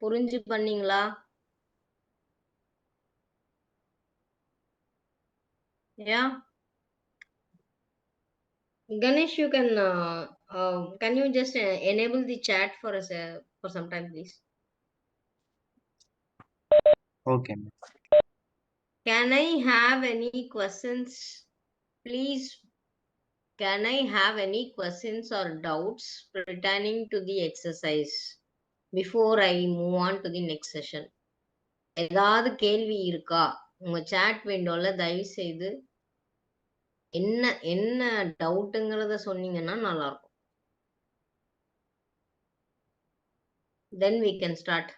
புரிஞ்சு பண்ணீங்களா? Yeah. Ganesh, you can you just enable the chat for us for some time, please? Okay. Can I have any questions, please? Can I have any questions or doubts pertaining to the exercise before I move on to the next session? ஏதாவது கேள்வி இருக்கா? உங்க chat விண்டோல தயவு செய்து என்ன என்ன டவுட்டுங்கிறத சொன்னீங்கன்னா நல்லா இருக்கும். Then we can start.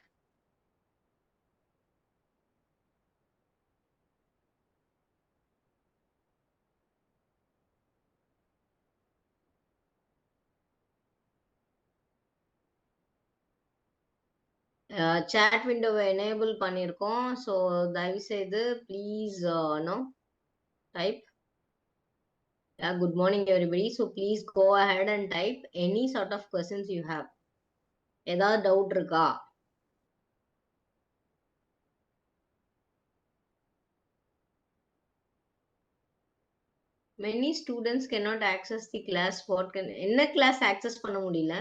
chat window enable பண்ணிருக்கோம். So தயவு செய்து please no type. Yeah, good morning everybody. So please go ahead and type any sort of questions you have. ஏதாவது டவுட் இருக்கா? Many students cannot access the class. What can என்ன class access பண்ண முடியல?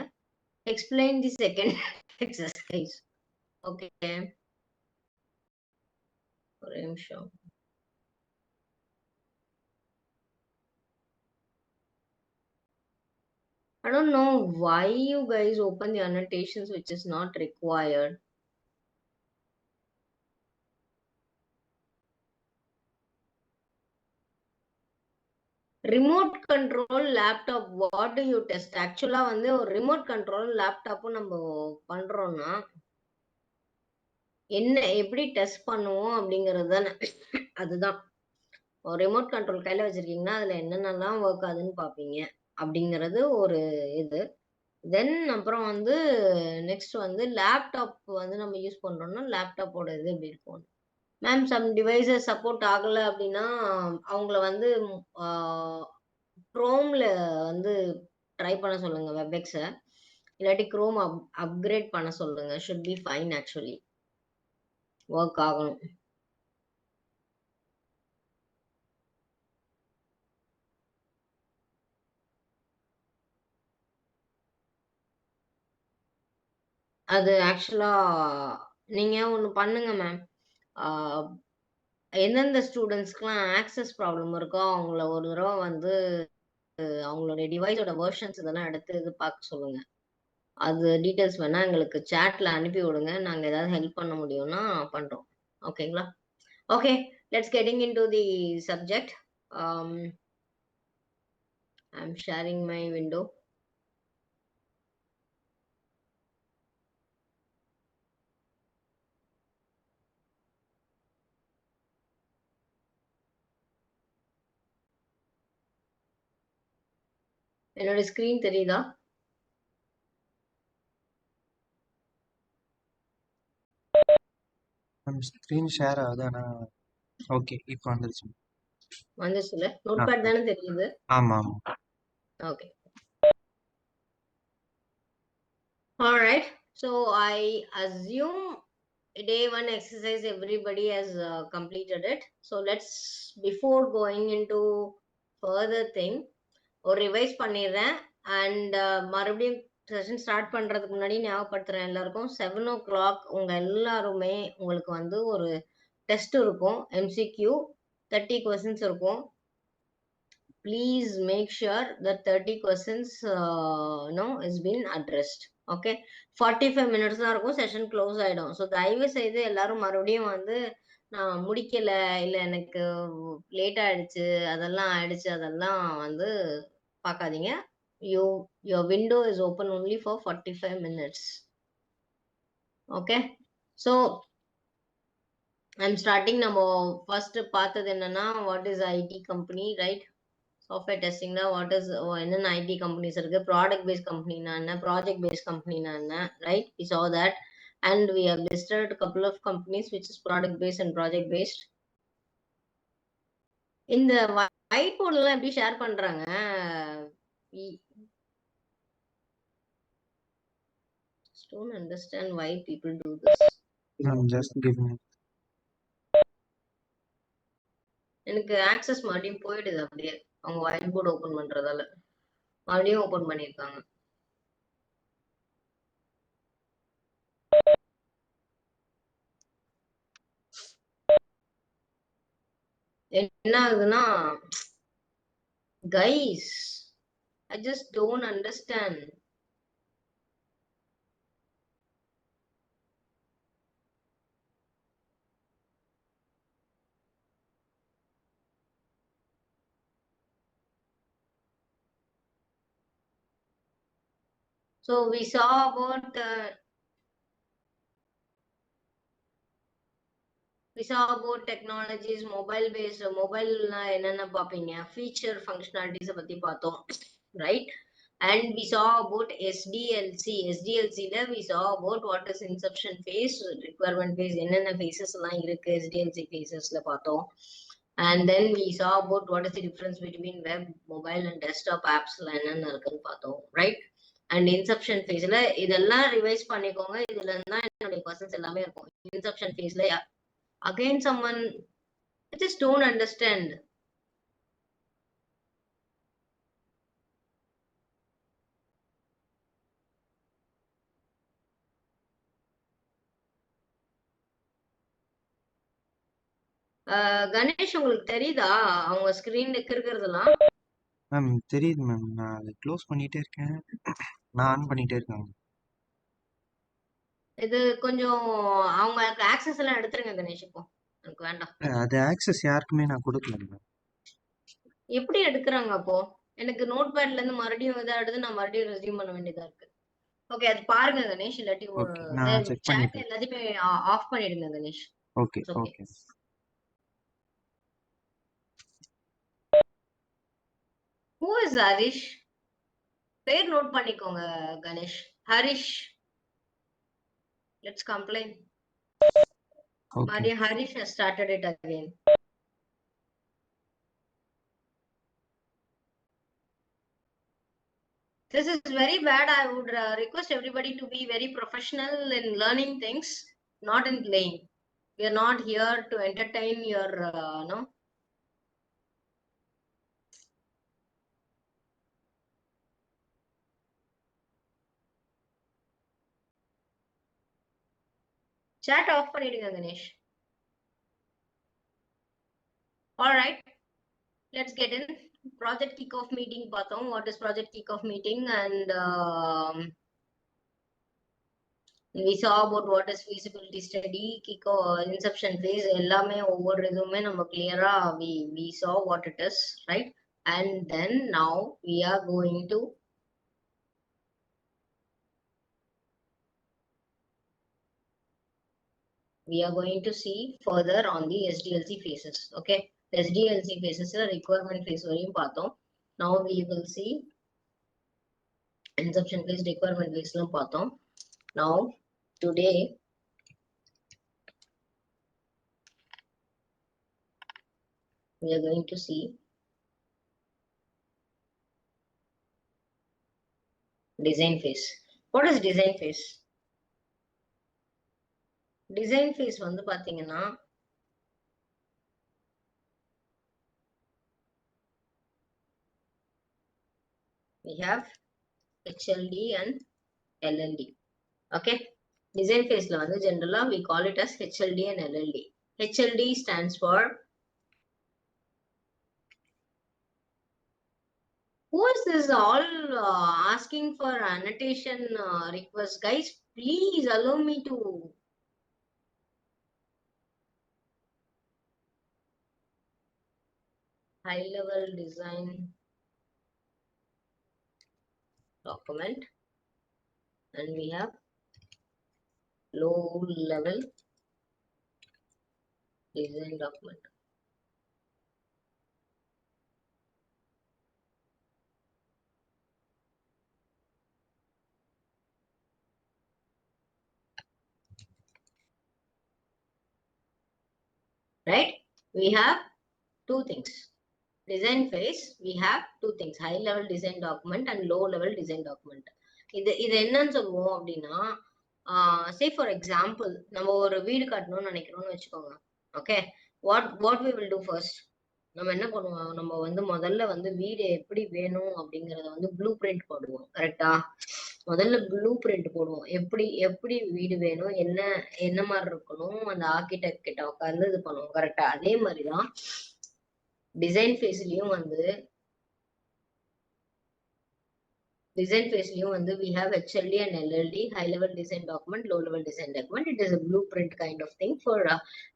Explain the second exercise. Okay. ஒரு நிமிஷம். I don't know why you guys open the annotations which is not required. Remote control laptop what to you test? ஆக்சுவலா வந்து ஒரு remote control லேப்டாப்பும் நம்ம பண்றோம்னா என்ன எப்படி டெஸ்ட் பண்ணுவோம் அப்படிங்கிறது தானே. அதுதான் ஒரு ரிமோட் கண்ட்ரோல் கையில வச்சிருக்கீங்கன்னா அதுல என்னென்னலாம் ஒர்க் ஆகுதுன்னு பாப்பீங்க அப்படிங்கிறது ஒரு இது. தென் அப்புறம் வந்து நெக்ஸ்ட் வந்து லேப்டாப் வந்து நம்ம யூஸ் பண்றோம்னா லேப்டாப்போட இது எப்படி இருக்கும். மேம் சம் டிவைசஸ் சப்போர்ட் ஆகல அப்படின்னா அவங்கள வந்து குரோம்ல வந்து ட்ரை பண்ண சொல்லுங்க வெப்எக்ஸை. இல்லாட்டி குரோம் அப்கிரேட் பண்ண சொல்லுங்க. Should be fine. Actually work ஆகணும். அது ஆக்சுவலா நீங்க ஒண்ணு பண்ணுங்க மேம். எந்தெந்த ஸ்டூடெண்ட்ஸ்க்குலாம் ஆக்சஸ் ப்ராப்ளம் இருக்கோ அவங்கள ஒரு தடவை வந்து அவங்களுடைய டிவைஸோட வெர்ஷன்ஸ் இதெல்லாம் எடுத்து இது பார்க்க சொல்லுங்க. அது டீட்டெயில்ஸ் வேணா எங்களுக்கு சாட்ல அனுப்பி விடுங்க. நாங்க ஏதாவது ஹெல்ப் பண்ண முடியும்னா பண்றோம். ஓகேங்களா? Okay, let's getting into the subject. I'm sharing my window. என்னோட ஸ்கிரீன் தெரியுதா? ஸ்கிரீன் ஷேர் ஆகுது. ஆனா ஓகே, இப்போ வந்துருச்சு. வந்துச்சுல? நோட்பேட் தானே தெரியுது? ஆமா ஆமா. Okay. All right. So I assume day one exercise everybody has completed it. So let's before going into further thing ஒரு ரிவைஸ் பண்ணிடுறேன். அண்ட் மறுபடியும் செஷன் ஸ்டார்ட் பண்றதுக்கு முன்னாடி ஞாபகப்படுத்துறேன் எல்லாருக்கும் 7:00 உங்க எல்லாருமே உங்களுக்கு வந்து ஒரு டெஸ்ட் இருக்கும். MCQ 30 questions இருக்கும். Please make sure that 30 questions is been addressed. Okay. 45 minutes தான் இருக்கும். செஷன் க்ளோஸ் ஆயிடும். ஸோ தயவு செய்து எல்லாரும் மறுபடியும் வந்து நான் முடிக்கல, இல்ல எனக்கு லேட் ஆயிடுச்சு, அதெல்லாம் வந்து பார்க்காதீங்க. Your window is open only for 45 minutes. Okay. So I'm starting. நம்ம first பார்த்தது என்னன்னா what is IT company, right? Software testing னா what is என்னென்ன IT companies இருக்கு, product based companyனா என்ன, project based companyனா என்ன, right? We saw that and we have listed a couple of companies which is product based and project based. இந்த white போர்ட்ல எல்லாம் எப்படி share பண்றாங்க? don't understand why people do this. Just give me. எனக்கு access மறுபடியும் போயிடுது அப்படியே அவங்க ஒயிட் போர்டு ஓபன் பண்றதால மறுபடியும் ஓபன் பண்ணிருக்காங்க. என்ன ஆகுதுன்னா guys I just don't understand. So we saw about technologies, mobile based, mobile என்னென்ன பாப்பீங்க, feature functionalities பத்தி பார்த்தோம், right? And we saw about SDLC. SDLC ல we saw about what is inception phase, requirement phase, என்னென்ன phases எல்லாம் இருக்கு SDLC phases ல பார்த்தோம். And then we saw about what is the difference between web, mobile and desktop apps ல என்னென்ன இருக்குன்னு பார்த்தோம், right? And inception phase ல இதெல்லாம் ரிவைஸ் பண்ணிக்கோங்க. இதுல இருந்தா என்னுடைய questions எல்லாமே இருக்கும். Inception phase ல again someone, I just don't understand. Ganesh உங்களுக்கு தெரியுதா அவங்க ஸ்கிரீன்ல இருக்கிறதெல்லாம்? மேம் தெரியுது மேம், நான் அதை க்ளோஸ் பண்ணிட்டே இருக்கேன், நான் ஆன் பண்ணிட்டே இருக்கேன். இது கொஞ்சம் அவங்க ஆக்சஸ் எல்லாம் எடுத்துருங்க கணேஷ். இப்போ எனக்கு வேண்டாம். அது ஆக்சஸ் யாருக்குமே நான் கொடுக்கல மேம். எப்படி எடுக்கிறாங்க அப்போ? எனக்கு நோட் பேட்ல இருந்து மறுபடியும் இதா எடுத்து நான் மறுபடியும் ரெஸ்யூம் பண்ண வேண்டியதா இருக்கு. ஓகே, அது பாருங்க கணேஷ். இல்லாட்டி நான் செக் பண்ணிட்டேன். எல்லாத்தையுமே ஆஃப் பண்ணிடுங்க Ganesh. Okay okay. Who is Harish? பேர் நோட் பண்ணிக்கோங்க Ganesh. Harish. Let's complain. Okay. Harish has started it again. This is very bad. I would request everybody to be very professional in learning things, not in playing. We are not here to entertain your, no. Chat off பண்ணிடுங்க Ganesh. All right, let's get in. Project kickoff meeting பார்த்தோம். What is project kickoff meeting? And we saw about what is feasibility study, kickoff, inception phase. எல்லாமே ஒவ்வொரு இதுவுமே நம்ம clear-ஆ we saw what it is, right? And then now we are going to see further on the SDLC phases. Okay, SDLC phases requirement phase வரையும் பார்த்தோம். Now we will see inception phase, requirement phase லாம் பார்த்தோம். Now today we are going to see design phase. What is design phase? Design phase வந்து பாத்தீங்கன்னா we have HLD and LLD. Okay, design phase la வந்து generally we call it as HLD and LLD. HLD stands for, who is this all asking for annotation request? Guys, please allow me to high level design document, and we have low level design document. Right, we have two things. Design phase, we have two things, high level design document and low level design document. இது என்னன்னு சொல்லுவோம் அப்படின்னா, say for example நம்ம ஒரு வீடு கட்டணும்னு நினைக்கிறோம்னு வச்சுக்கோங்க. Okay, what we will do first, நம்ம என்ன பண்ணுவோம், நம்ம வந்து முதல்ல வந்து வீடு எப்படி வேணும் அப்படிங்கறத வந்து ப்ளூ பிரிண்ட் போடுவோம். கரெக்டா? முதல்ல ப்ளூ பிரிண்ட் போடுவோம். எப்படி எப்படி வீடு வேணும், என்ன என்ன மாதிரி இருக்கணும், அந்த ஆர்கிடெக்ட் கிட்ட உட்கார்ந்து இது பண்ணுவோம். கரெக்டா? அதே மாதிரிதான் டிசைன் ஃபேஸ்லயும் வந்து we have HLD and LLD, high level design document, low level design document. It is a blueprint kind of thing for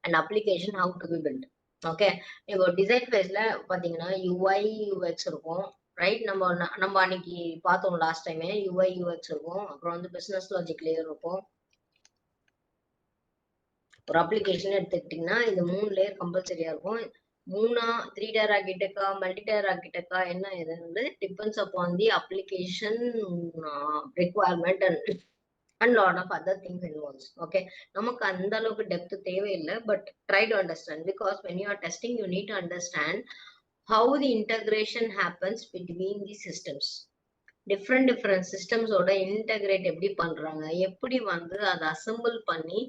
an application how to be built. Okay, இப்போ டிசைன் ஃபேஸ்ல பாத்தீங்கன்னா UI UX இருக்கும், right? நம்ம அன்னைக்கு பார்த்தோம் last time. UI UX இருக்கும், அப்புறம் வந்து பிசினஸ் லாஜிக் லேயர் இருக்கும். ஒரு அப்ளிகேஷன் எடுத்துக்கிட்டீங்கன்னா இந்த 3 லேயர் கம்பல்சரியா இருக்கும். 3 tier architecture, multi-tier architecture, என்ன இது வந்து depends upon the application requirement and lot of other things involves. Okay, நமக்கு அந்த அளவுக்கு depth தேவையில்லை, but try to understand, because when you are testing you need to understand how the integration happens between the systems. different systems ஓட integrate எப்படி பண்றாங்க, எப்படி வந்து அதை assemble பண்ணி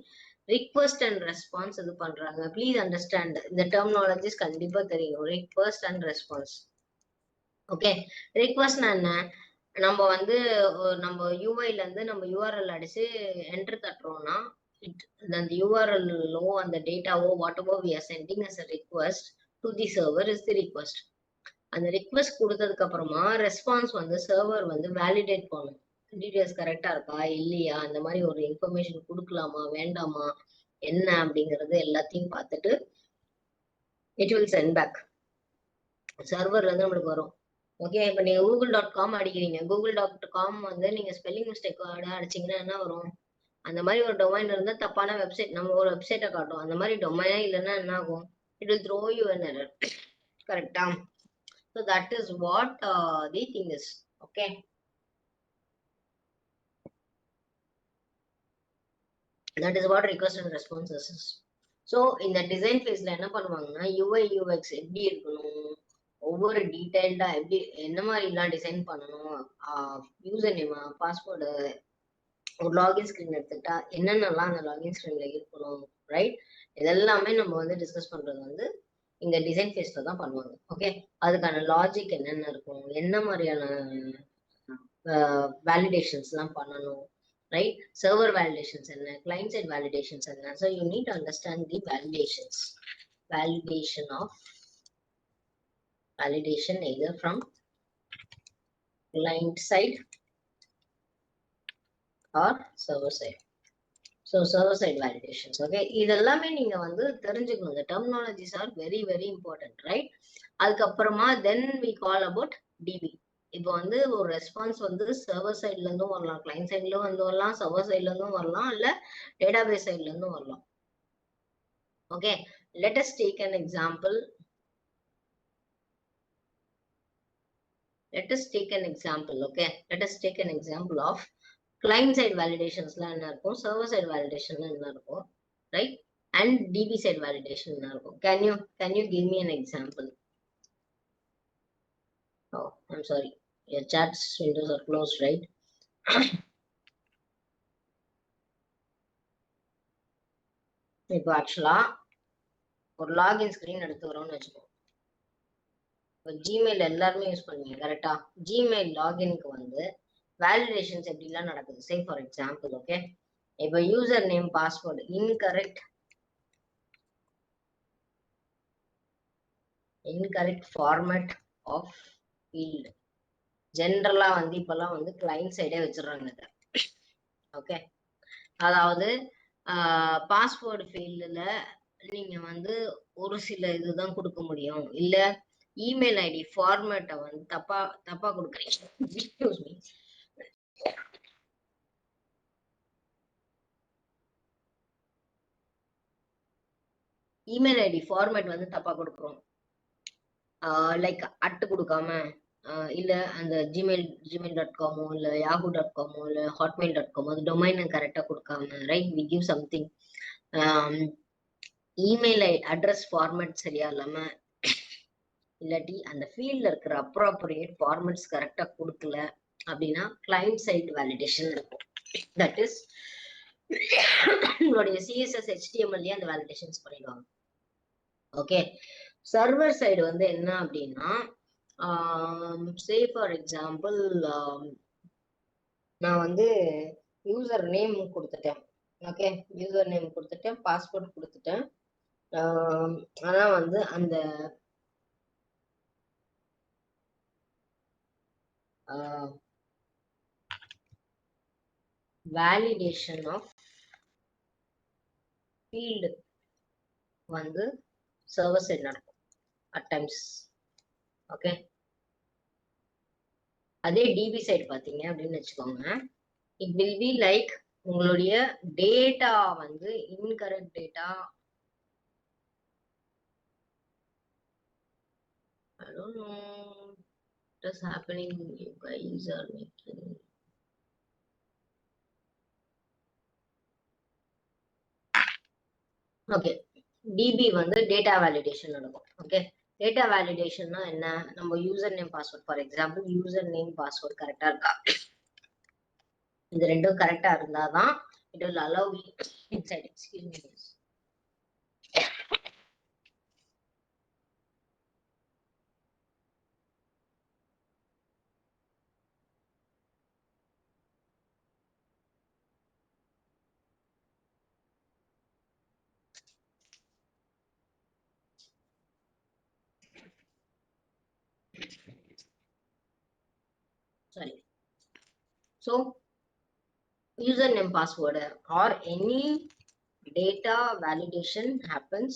request and response இது பண்றாங்க. ப்ளீஸ் அண்டர்ஸ்டாண்ட், இந்த டெர்மினாலஜிஸ் கண்டிப்பா தெரியும். request and response. ஓகே, requestனா என்ன? நம்ம வந்து நம்ம யூஐல இருந்து நம்ம யூஆர்எல் அடிச்சு என்டர் தட்டுறோம்னா அந்த யூஆர்எல்லோ அந்த டேட்டாவோ whatever we are sending as a request to the server is the request. அந்த ரிக்வெஸ்ட் கொடுத்ததுக்கு அப்புறமா ரெஸ்பான்ஸ் வந்து சர்வர் வந்து வேலிடேட் பண்ணும். டீடைல்ஸ் கரெக்டா இருக்கா இல்லையா, அந்த மாதிரி ஒரு இன்ஃபர்மேஷன் கொடுக்கலாமா வேண்டாமா என்ன அப்படிங்கறது எல்லாத்தையும் பார்த்துட்டு இட் வில் சென்ட் பேக். சர்வர்ல இருந்து நம்மளுக்கு வரும். ஓகே, இப்ப நீங்க google.com அடிக்கிறீங்க, google.com வந்து நீங்க ஸ்பெல்லிங் மிஸ்டேக் அடிச்சீங்கன்னா என்ன வரும், அந்த மாதிரி ஒரு டொமைன் இருந்தா தப்பான வெப்சைட் நம்ம ஒரு வெப்சைட்டை காட்டும். அந்த மாதிரி டொமைனா இல்லைன்னா என்ன ஆகும், it will throw you an error. கரெக்டா? So that is what the thing is. Okay, that is what request and responses is. So in the design phase la enna பண்ணுவாங்கன்னா UI UX எப்படி இருக்கணும், ஒவ்வொரு டீடைல்டா எப்படி என்ன மாதிரி எல்லாம் டிசைன் பண்ணணும், யூசர் நேம் பாஸ்வேர்டு, ஒரு லாகின் ஸ்கிரீன் எடுத்துக்கிட்டா என்னென்னலாம் அந்த லாகின் ஸ்கிரீன்ல இருக்கணும், ரைட்? இதெல்லாமே நம்ம வந்து டிஸ்கஸ் பண்றது வந்து இந்த டிசைன் ஃபேஸ்ல தான் பண்ணுவாங்க. ஓகே, அதுக்கான லாஜிக் என்னென்ன இருக்கும், என்ன மாதிரியான வேலிடேஷன்ஸ் எல்லாம் பண்ணணும், right? Server validations and client side validations and so you need to understand the validation either from client side or server side. So server side validations. Okay, இதெல்லாமே நீங்க வந்து தெரிஞ்சுக்கணும். The terminologies are very very important, right? அதுக்கப்புறமா then we call about DB. இப்போ வந்து ஒரு response வந்து server சைட்ல இருந்தும் வரலாம், கிளைண்ட் சைட்ல வந்து வரலாம், சர்வர் சைட்ல இருந்தும் வரலாம், இல்ல டேட்டாபேஸ் சைட்ல இருந்தும் வரலாம். Okay, let us take an example. Okay, let us take an example of client side validationsல என்ன இருக்கும், சர்வர் சைடு வேலிடேஷன்ல என்ன இருக்கும், right? And DB side validation என்ன இருக்கும். Can you give me an example? Oh, I'm sorry, your chat windows are closed, right? இப்போ ஆக்சுவலா ஒரு login screen எடுத்துக்கிறோம்னு வச்சுக்கோ. இப்போ ஜிமெயில் எல்லாருமே யூஸ் பண்ணுவீங்க, கரெக்டா? ஜிமெயில் லாகின்க்கு வந்து வேலிடேஷன்ஸ் எப்படிலாம் நடக்குது. சே ஃபார் எக்ஸாம்பிள், ஓகே, இப்போ user name password incorrect format of field. ஜென்ரலா வந்து இப்பெல்லாம் வந்து கிளைண்ட் சைடே வச்சிடறாங்க இதை. ஓகே, அதாவது பாஸ்வேர்டு ஃபீல்டுல நீங்க வந்து ஒரு சில இதுதான் கொடுக்க முடியும், இல்ல இமெயில் ஐடி ஃபார்மேட்டை வந்து தப்பா கொடுக்குறீங்க. இமெயில் ஐடி ஃபார்மேட் வந்து தப்பா கொடுக்குறோம், லைக் அட்டு கொடுக்காம, இல்ல அந்த gmail.com இல்ல yahoo.com இல்ல hotmail.com அது டொமைனை கரெக்டா கொடுக்காம, right? we give something email address format சரியா இல்லாம, இல்லாட்டி அந்த ஃபீல்ட்ல இருக்கிற அப்ரோப்ரியேட் ஃபார்மேட்ஸ் கரெக்டா கொடுக்கல அப்படின்னா கிளைண்ட் சைட் வேலிடேஷன் இருக்கும். தட் இஸ் உங்களுடைய சிஎஸ்எஸ் ஹெச்டிஎம்எல்லே அந்த வேலிடேஷன்ஸ் பண்ணிடுவாங்க. ஓகே, சர்வர் சைடு வந்து என்ன அப்படின்னா, சே ஃபார் எக்ஸாம்பிள் நான் வந்து யூசர் நேம் கொடுத்துட்டேன். ஓகே, யூசர் நேம் கொடுத்துட்டேன், பாஸ்வேர்ட் கொடுத்துட்டேன். ஆனா வந்து அந்த வேலிடேஷன் ஆஃப் ஃபீல்டு வந்து சர்வர் சைடு நடக்கும் அட் டைம்ஸ். ஓகே, அதே டிபி சைடு பார்த்தீங்க அப்படின்னு வச்சுக்கோங்க, இட் வில் பி லைக் உங்களுடைய டேட்டா வந்து incorrect data. I don't know what is happening. You guys are making. Okay, DB வந்து டேட்டா வேலிடேஷன் நடக்கும். ஓகே, டேட்டா வேலிடேஷன்னா என்ன? நம்ம user name password, for example user name password கரெக்டா இருக்கா, இது ரெண்டும் கரெக்டா இருந்தாதான் it will allow me inside. Excuse me. Sorry. So username password or any data validation happens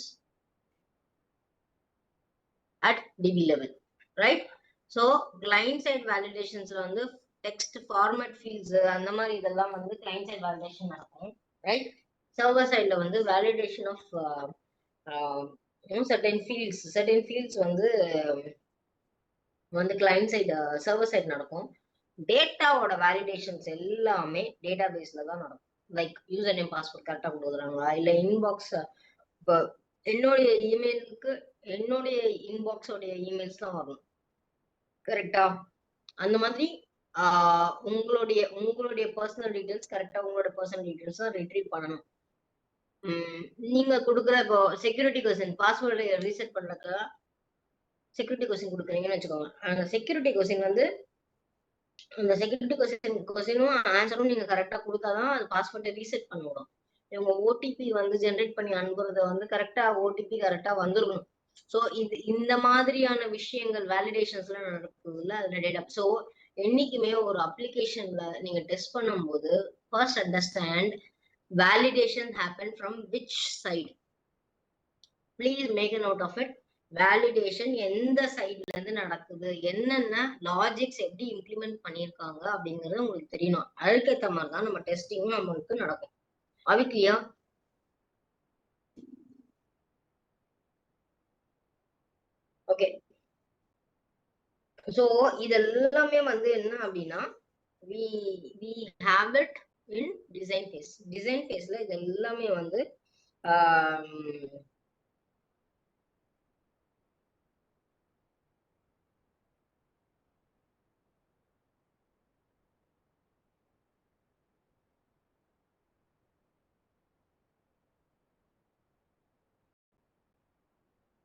at DB level, right? So client side validations வந்து text format fields அந்த மாதிரி இதெல்லாம் வந்து client side validation நடக்கும், right? Server sideல வந்து validation of certain fields வந்து client side server side நடக்கும். டேட்டாவோட validations எல்லாமே டேட்டா பேஸ்ல தான் நடக்கும். லைக் யூசர் நேம் பாஸ்வேர்ட் கரெக்டா கொடுக்குறாங்களா, இல்ல இன்பாக்ஸ், இப்போ என்னுடைய இமெயிலுக்கு என்னுடைய இன்பாக்ஸோடைய இமெயில்ஸ் தான் வரணும், கரெக்டா? அந்த மாதிரி உங்களுடைய பர்சனல் டீடைல்ஸ் கரெக்டா உங்களோட பர்சனல் டீடைல்ஸ் தான் ரிட்ரீவ் பண்ணணும். நீங்க கொடுக்குற இப்போ செக்யூரிட்டி கொஸ்டின் பாஸ்வேர்டை ரீசெட் பண்றதுக்கு செக்யூரிட்டி கொஸ்டின் கொடுக்குறீங்கன்னு வச்சுக்கோங்க. அந்த செக்யூரிட்டி கொஸ்டின் வந்து அந்த செக்யூரிட்டி கொஸ்டினும் ஆன்சரும் நீங்க கரெக்டா கொடுத்தாதான் அது பாஸ்வேர்டை ரீசெட் பண்ண முடியும். இவங்க ஓடிபி வந்து ஜென்ரேட் பண்ணி அனுப்புறத வந்து கரெக்டா ஓடிபி கரெக்டா வந்துருக்கணும். ஸோ இந்த மாதிரியான விஷயங்கள் வேலிடேஷன்ஸ்ல நடக்குதுல்ல, அதுல டேட்டா. ஸோ என்னைக்குமே ஒரு அப்ளிகேஷன்ல நீங்க டெஸ்ட் பண்ணும்போது first understand validation happen from which side. Please make a note of it. Validation எந்த சைட்ல இருந்து நடக்குது, என்னென்ன லாஜிக்ஸ் எப்படி இம்ப்ளிமெண்ட் பண்ணியிருக்காங்க அப்படிங்கிறது உங்களுக்கு தெரியணும். அதுக்கேற்ற மாதிரி தான் நம்ம டெஸ்டிங்கும் நம்மளுக்கு நடக்கும். அவி கிளியர்? ஓகே, ஸோ இதெல்லாமே வந்து என்ன அப்படின்னா we have it in design phase. Design ஃபேஸ்ல இது எல்லாமே வந்து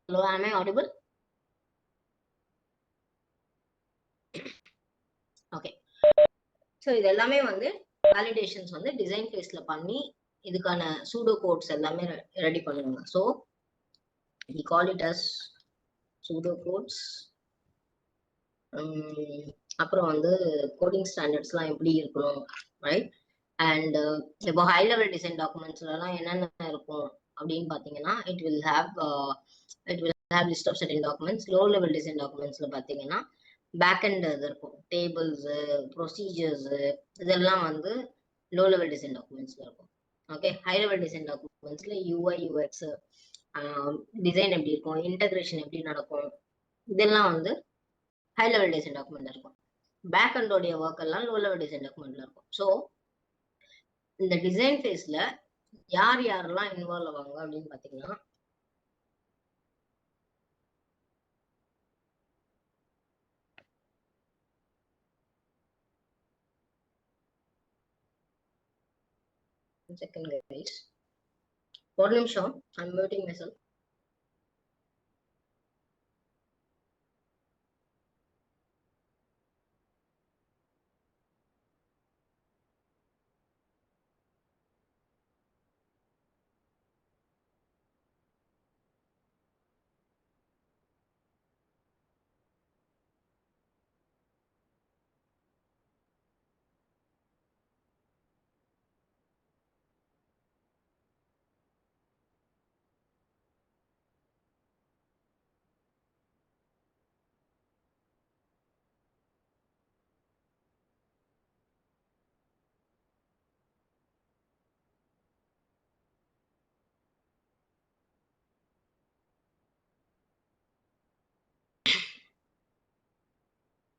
hello, am I audible? Okay, so இது எல்லாமே வந்து வேலிடேஷன்ஸ் வந்து டிசைன் ஃபேஸ்ல பண்ணி இதுக்கான சூடோ கோட்ஸ் எல்லாமே ரெடி பண்ணுவாங்க. So we call it as pseudo codes. அப்புறம் வந்து கோடிங் ஸ்டாண்டர்ட்ஸ்லாம் எப்படி இருக்கணும், ரைட்? அண்ட் இப்போ ஹை லெவல் டிசைன் டாக்குமெண்ட்ஸ்லாம் என்னென்ன இருக்கும் அப்படின்னு பார்த்தீங்கன்னா, it will have list of certain documents. Low level design டாக்குமெண்ட்ஸ்ல பார்த்தீங்கன்னா பேக் அண்ட் இது இருக்கும், டேபிள்ஸ், ப்ரொசீஜர்ஸ், இதெல்லாம் வந்து லோ லெவல் டிசைன் டாக்குமெண்ட்ஸ்ல இருக்கும். ஓகே, ஹை லெவல் டிசைன் டாக்குமெண்ட்ஸ்ல யூஐ யூஎக்ஸ் டிசைன் எப்படி இருக்கும், இன்டகிரேஷன் எப்படி நடக்கும், இதெல்லாம் வந்து ஹை லெவல் டிசைன் டாக்குமெண்ட்ல இருக்கும். பேக் அண்டோடைய ஒர்க் எல்லாம் லோ லெவல் டிசைன் டாக்குமெண்ட்ல இருக்கும். ஸோ இந்த டிசைன் ஃபேஸ்ல யார் யாரெல்லாம் இன்வால்வ் ஆவாங்க அப்படின்னு பாத்தீங்கன்னா, 1 second, guys. One நிமிஷம். I'm muting myself.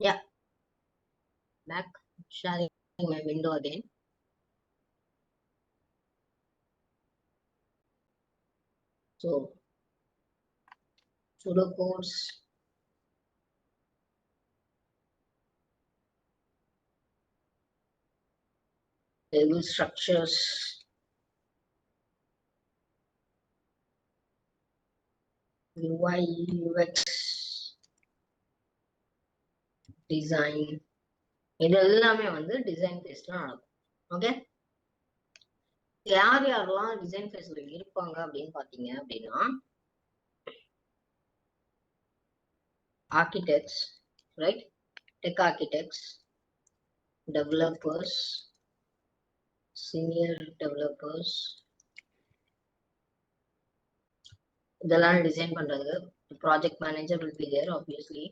Yeah, back. Sharing my window again. So, pseudocodes, table structures, UI, UX, design. இது எல்லாமே வந்து டிசைன் ஃபேஸ்ல நடக்கும். ஓகே, யார் யாரெல்லாம் டிசைன் ஃபேஸ்ல இருப்பாங்க அப்படின்னு பாத்தீங்க அப்படின்னா, architects, right, tech architects, developers, senior developers, இதெல்லாம் டிசைன் பண்றது. Project manager will be there obviously.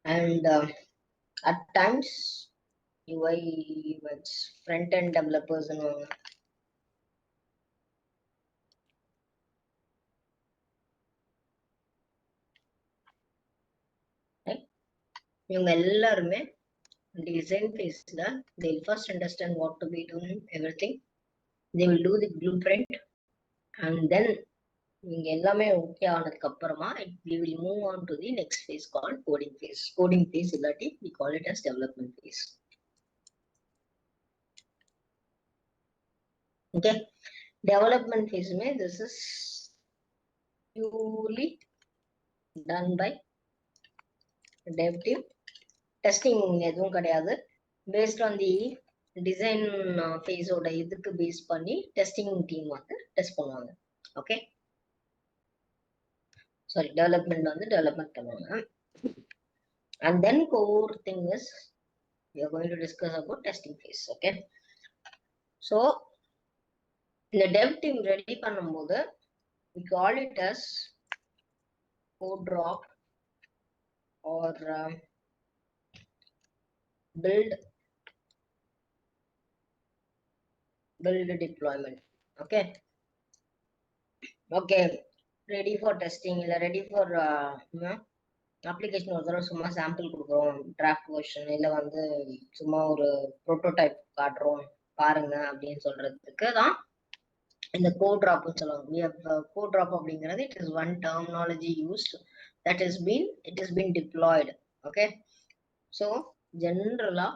And at times UI UX front end developers னுவாங்க. இவங்க எல்லாருமே design phase ல they'll first understand what to be doing, everything. They will do the blueprint and then நீங்க எல்லாமே okay ஆனதுக்கு அப்புறமா we will move on to the next phase called coding phase. Coding phase இல்லாட்டி we call it as development phase. Okay, development phase mein this is purely done by dev team. Testing எதுவும் கிடையாது. Based on the design phase ஓட இதுக்கு base பண்ணி testing team வந்து test பண்ணுவாங்க. Okay, sorry, development வந்து development பண்ணுவாங்க. And then core thing is we are going to discuss about testing phase. Okay, so இந்த dev team ரெடி பண்ணும்போது we call it as code drop or build deployment. Okay, okay, ready for testing இல்ல ready for application ஒரு தடவை சும்மா sample கொடுக்குறோம், draft version, இல்லை வந்து சும்மா ஒரு ப்ரோட்டோடைப் காட்டுறோம் பாருங்க அப்படின்னு சொல்றதுக்கு தான் இந்த கோட் ட்ராப்னு சொல்லுவாங்க. கோட் ட்ராப் அப்படிங்கிறது it is one terminology used that is been it is been deployed. Okay, so ஜென்ரலா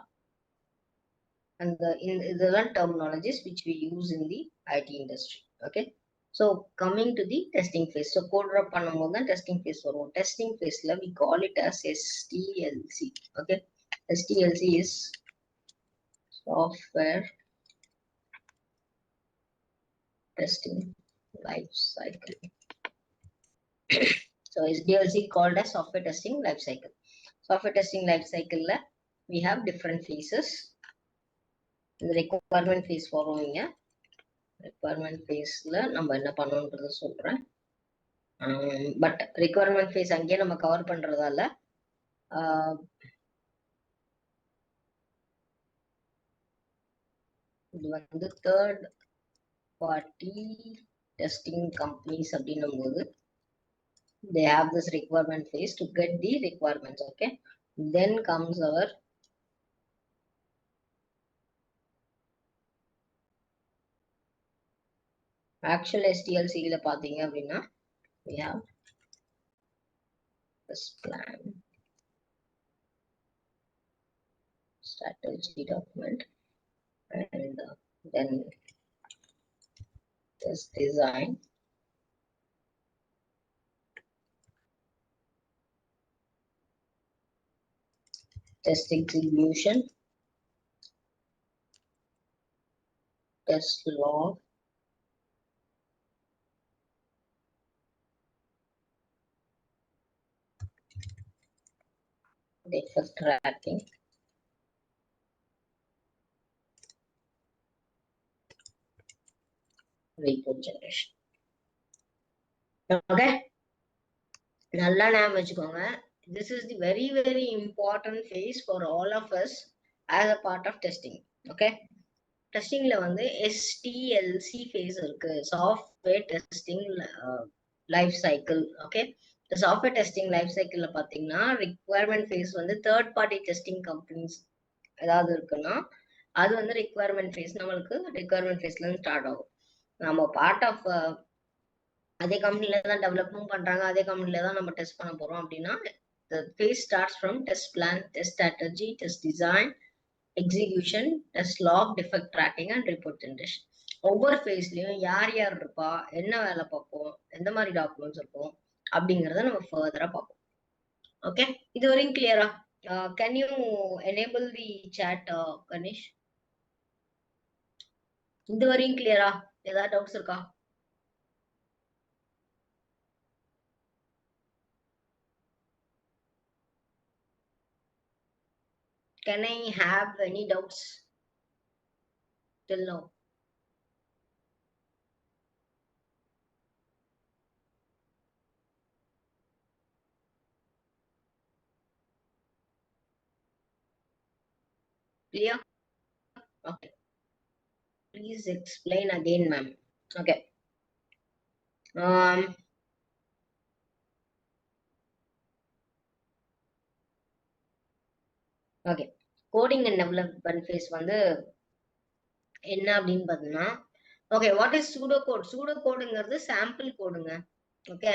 அந்த இதெல்லாம் terminologies which we use in the IT industry. Okay, so coming to the testing phase. So code drop பண்ணும்போது தான் testing phase வரும். Testing phase ல we call it as STLC. Okay, STLC is software testing life cycle. So SDLC called as software testing life cycle. Software testing life cycle ல we have different phases. The requirement phase வருவீங்க. requirement phase ல நம்ம என்ன பண்ணணும்ன்றத சொல்றேன். But requirement phase அங்கேயே நம்ம cover பண்றதால இது வந்து தேர்ட் பார்ட்டி testing companies அப்படின்னும்போது they have this requirement phase to get the requirements. Okay, then comes our actual SDLC ல பாத்தீங்க அப்படின்னா we have this plan, strategy document, and then this design, test execution, test log, defect tracking, report generation. Okay, நல்லா ஞாபகம் வச்சுக்கோங்க. This is the very very important phase for all of us as a part of testing. Okay, டெஸ்டிங்ல வந்து STLC phase இருக்கு, software testing life cycle. Okay, இந்த software testing life சைக்கிள்ல பாத்தீங்கன்னா requirement face வந்து third party testing companies ஏதாவது இருக்குன்னா அது வந்து ரிக்வயர்மெண்ட் ஃபேஸ், நம்மளுக்கு ரிக்வயர்மெண்ட் ஃபேஸ்ல இருந்து ஸ்டார்ட் ஆகும். நம்ம பார்ட் ஆஃப் அதே கம்பெனில தான் டெவலப்மெண்ட் பண்றாங்க, அதே கம்பெனில தான் நம்ம டெஸ்ட் பண்ண போறோம் அப்படின்னா the phase starts from test plan, test strategy, test design, execution, test log, defect tracking and report generation. ஒவ்வொரு ஃபேஸ்லயும் யார் யார் இருப்பா, என்ன வேலை பார்ப்போம், எந்த மாதிரி டாக்குமெண்ட்ஸ் இருக்கும் அப்படிங்கறத நம்ம ஃபர்தரா பார்ப்போம். ஓகே, இது வரைக்கும் கிளியரா? Can you enable the chat Ganesh? இது வரைக்கும் கிளியரா? ஏதாவது டவுட்ஸ் இருக்கா? Can I have any doubts till now? Clear? Okay. Please explain again, ma'am. Okay. Okay, coding and development phase வந்து என்ன அப்படின்னு பாத்தீங்கன்னா, okay, what is pseudo code? Pseudo கோடுங்கிறது சாம்பிள் கோடுங்க. Okay,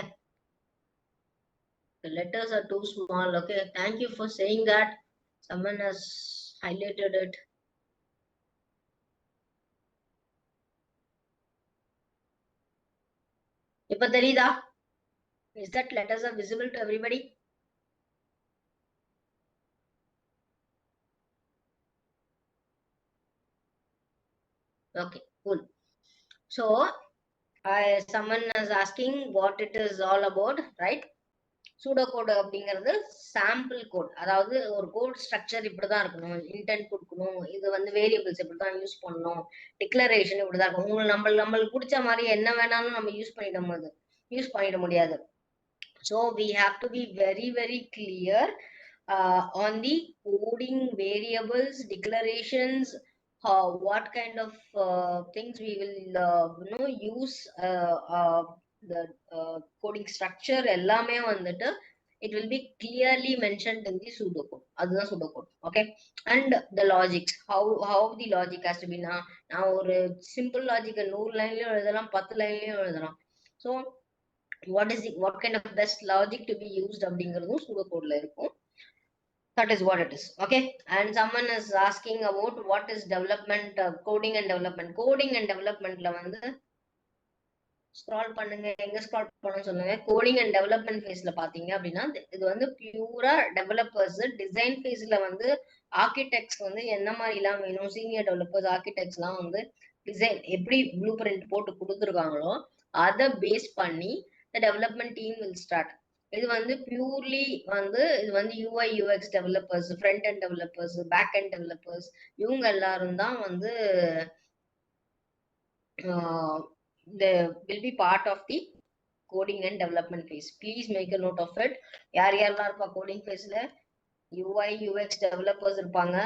the letters are too small. Okay, thank you for saying that. Someone has highlighted it. இப்ப தெரியுதா? Is that letters are visible to everybody? Okay, cool. So someone is asking what it is all about, right? Pseudo code அப்படிங்கிறது sample code. அதாவது ஒரு code structure இப்படிதான் இருக்கணும், intend கொடுக்கணும், இது வந்து வேரியபிள்ஸ் இப்படிதான் யூஸ் பண்ணணும், டிக்ளரேஷன் இப்படிதான் இருக்கும். நம்மளுக்கு பிடிச்ச மாதிரி என்ன வேணாலும் நம்ம யூஸ் பண்ணிட முடியாது. So we have to be very very clear on the coding variables, declarations, what kind of things we will use, the coding structure எல்லாமே வந்துட்டு it will be clearly mentioned in the pseudocode. அதுதான் pseudocode. Okay, and the logics, how the logic has to be. நான் ஒரு simple logic 100 லைன்லயும் எழுதலாம், 10 லைன்லயும் எழுதலாம். So what kind of best logic to be used அப்படிங்கிறதும் pseudocode ல இருக்கும். That is what it is. Okay, and someone is asking about what is development, coding and development. Coding and development ல வந்து scroll பண்ணுங்க, எங்க scroll பண்ண சொல்லுங்க. Coding and development ஃபேஸ்ல பாத்தீங்க அப்படின்னா இது வந்து பியூரா டெவலப்பர்ஸ். டிசைன் ஃபேஸ்ல வந்து ஆர்கிடெக்ட்ஸ் வந்து என்ன மாதிரி எல்லாம் வேணும், சீனியர் டெவலப்பர்ஸ் ஆர்கிடெக்ட்ஸ் எல்லாம் வந்து டிசைன் எப்படி ப்ளூ பிரிண்ட் போட்டு கொடுத்துருக்காங்களோ அதை பேஸ் பண்ணி டெவலப்மெண்ட் டீம் வில் ஸ்டார்ட். இது வந்து பியூர்லி வந்து இது வந்து UI UX developers, front end developers, back end developers, இவங்க எல்லாரும் தான் வந்து they will be part of the coding and development phase. Please make a note of it. யாரெல்லாம் இருப்பா coding phase ல? UI UX developers இருப்பாங்க,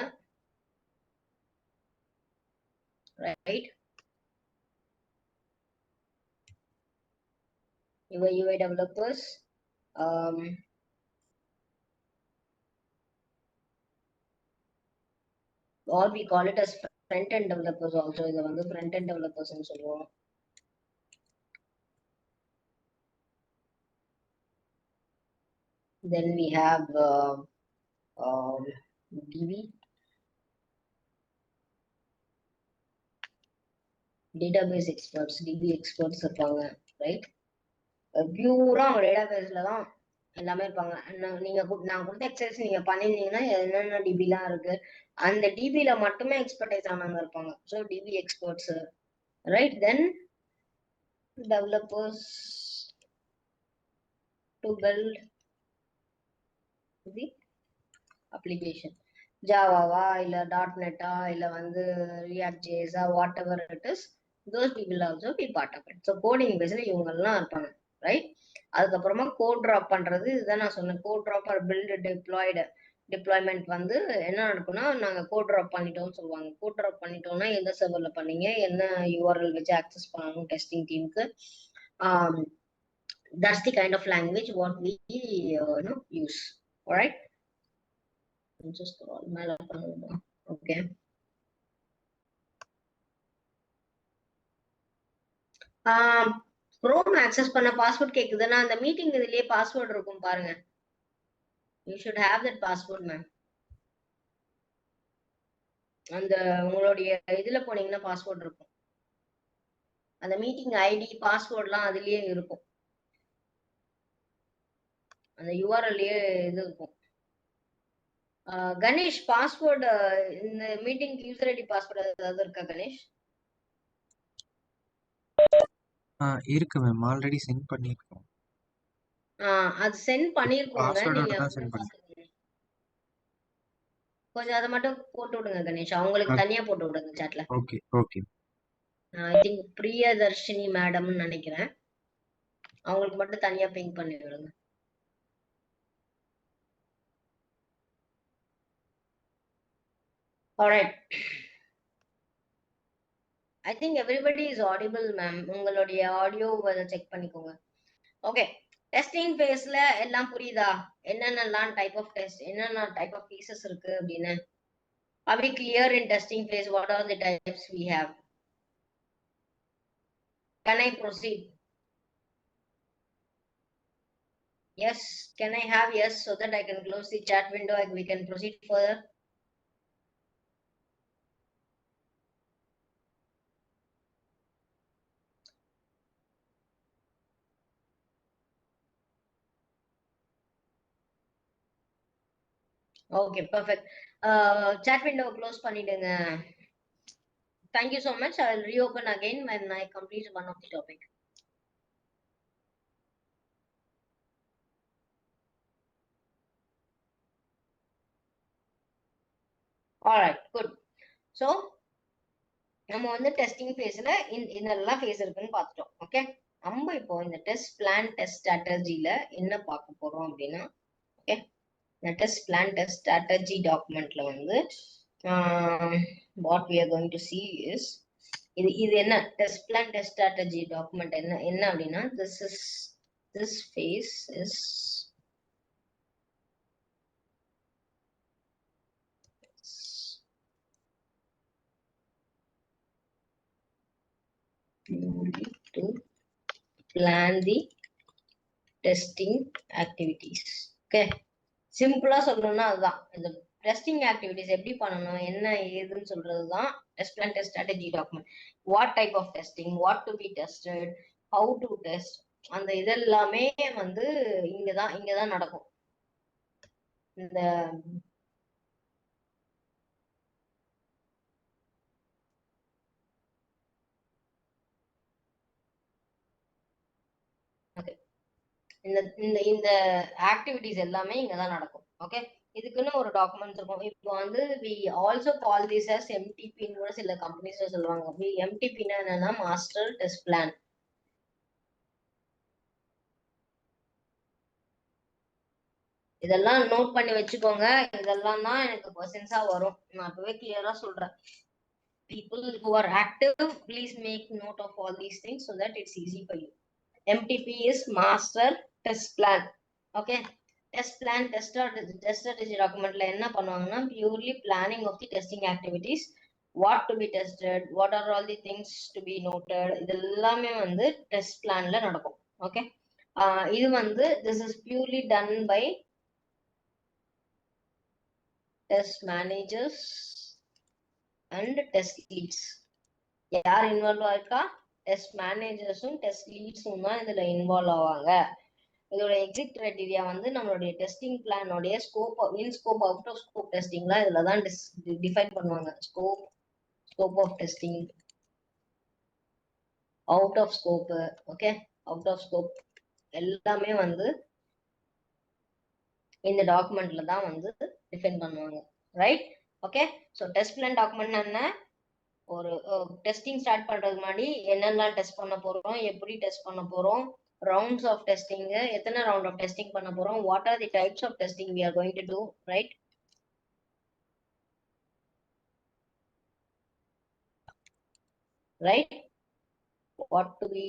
right? UI developers, or we call it as front-end developers also. இதை வந்து front-end developers ன்னு சொல்லுவோம். Then we have DB, database experts, DB experts இருப்பாங்க, right? பியூரா அவங்க டேட்டாபேஸ்ல தான் எல்லாமே இருப்பாங்க. நான் கொடுத்த எக்ஸசைஸ் நீங்க பண்ணிருந்தீங்கன்னா என்னென்ன டிபிலாம் இருக்கு அந்த டிபில மட்டுமே எக்ஸ்பர்டைஸ் ஆனவங்க இருப்பாங்க. So DB experts, right? Then developers to build the application, ஜாவாவா இல்ல .NET-ஆ இல்ல வந்து ரியாக்ட் ஜேஎஸா, whatever it is, those people also be part of it. So coding பேஸ்ல இவங்க எல்லாம் இருப்பாங்க, ரைட்? அதுக்கப்புறமா கோட் ட்ராப் பண்றது, இதுதான் நான் சொன்னேன். Code drop or build deployment வந்து என்ன நடக்கும்னா, நாங்க கோட் ட்ராப் பண்ணிட்டோம்னு சொல்லுவாங்க. கோட் ட்ராப் பண்ணிட்டோம்னா எந்த சர்வர்ல பண்ணீங்க, என்ன யூஆர்எல் வச்சு ஆக்சஸ் பண்ணணும் டெஸ்டிங் டீமுக்கு, that's the kind of language what we use. All right, just scroll மேல பண்ணுங்க. Okay, Chrome ஆக்சஸ் பண்ண பாஸ்வேர்ட் கேக்குதுன்னா அந்த மீட்டிங் இதுலயே பாஸ்வேர்ட் இருக்கும் பாருங்க. You should have that password, ma'am. அந்த உங்களுடைய இதுல போனீங்கன்னா பாஸ்வேர்ட் இருக்கும். அந்த மீட்டிங் ஐடி பாஸ்வேர்ட்லாம் அதுலயே இருக்கும். அந்த யூஆர்எல்லையே இது இருக்கும். கணேஷ், பாஸ்வேர்டு இந்த மீட்டிங் யூசர் ஐடி பாஸ்வேர்டு ஏதாவது இருக்கா கணேஷ்? இருக்கு மேம், ஆல்ரெடி சென்ட் பண்ணிருக்கோம். அது சென்ட் பண்ணிருக்கோங்க. பாஸ்வேர்டோட நீங்க தான் சென்ட் பண்ணி. கொஞ்சம் அதை மட்டும் போட்டு விடுங்க கணேஷ், அவங்களுக்கு தனியா போட்டு விடுங்க சாட்ல. Okay okay. I think Priyadarshini மேடம்னு நினைக்கிறேன், அவங்களுக்கு மட்டும் தனியா பிங் பண்ணி விடுங்க. Alright, I think everybody is audible, ma'am. உங்களுடைய ஆடியோ செக் பண்ணிக்கோங்க. ஓகே, டெஸ்டிங் ஃபேஸ்ல எல்லாம் புரியுதா? என்னென்னலாம் டைப் ஆஃப் டெஸ்ட், என்னென்ன டைப் ஆஃப் பீசஸ் இருக்கு அப்படின்னு? Are we clear in testing phase? What are the types we have? Can I proceed? Yes, can I have yes so that I can close the chat window and we can proceed further? Okay, perfect. Chat window close பண்ணிடுங்க. Thank you so much. I will reopen again when I complete one of the topic. Alright, good. So நம்ம வந்து testing ஃபேஸ்ல இதெல்லாம் face இருக்குன்னு பார்த்துட்டோம். Okay, நம்ம இப்போ இந்த டெஸ்ட் பிளான் டெஸ்ட் ஸ்ட்ராட்டஜில என்ன பார்க்க போறோம் அப்படின்னா, ஓகே, இந்த டெஸ்ட் பிளான் டெஸ்ட் ஸ்ட்ராட்டஜி டாக்குமெண்ட்ல வந்து what we are going to see is இது என்ன test plan test strategy document என்ன அப்படின்னா, this phase is to plan the testing activities. Okay, சிம்பிளா சொல்லணும்னா அதுதான். இந்த டெஸ்டிங் ஆக்டிவிட்டிஸ் எப்படி பண்ணணும், என்ன ஏதுன்னு சொல்றதுதான் test plan test strategy document. What type of testing, what to be tested, how to test, அந்த இதெல்லாமே வந்து இங்கதான் நடக்கும். இந்த இந்த ஆக்டிவிட்டிஸ் எல்லாமே இங்கதான் நடக்கும். ஓகே, இதுக்குன்னு ஒரு டாக்குமெண்ட்ஸ் இருக்கும். இப்போ வந்து we also call this as MTP ன்னு கூட சில கம்பெனிஸ்ல சொல்லுவாங்க. MTP என்னன்னா மாஸ்டர் டெஸ்ட் பிளான். இதெல்லாம் நோட் பண்ணி வச்சுக்கோங்க. இதெல்லாம் தான் எனக்கு क्वेश्चंसா வரும். நான் அப்பவே கிளியரா சொல்றேன். People who are active, please make note of all these things so that it's easy for you. MTP is master test plan. Okay, test plan, test strategy document la enna பண்ணுவாங்கன்னா purely planning of the testing activities, what to be tested, what are all the things to be noted, இது எல்லாமே வந்து test planல நடக்கும். Okay, இது வந்து this is purely done by test managers and test leads. யார் involve ஆயிருக்கா? Test மேனேஜர்ஸும் test லீட்ஸும் தான் இதுல இன்வால்வ் ஆவாங்க. இதோட எக்ஸிட் கிரைட்டீரியா வந்து நம்மளுடைய டெஸ்டிங் பிளானோடைய scope, in scope, out of scope டெஸ்டிங்லாம் இதுல தான் டிஃபைன் பண்ணுவாங்க. Scope of testing, out of scope. Okay, out of scope எல்லாமே வந்து இந்த டாக்குமெண்ட்ல தான் வந்து டிஃபைன் பண்ணுவாங்க. Right? Okay, so test plan document என்ன? ஒரு டெஸ்டிங் ஸ்டார்ட் பண்றதுக்கு முன்னாடி என்னெல்லாம் டெஸ்ட் பண்ண போறோம், எப்படி டெஸ்ட் பண்ண போறோம், rounds of testing, எத்தனை round of testing பண்ண போறோம், what are the types of testing we are going to do, right? Right, what to be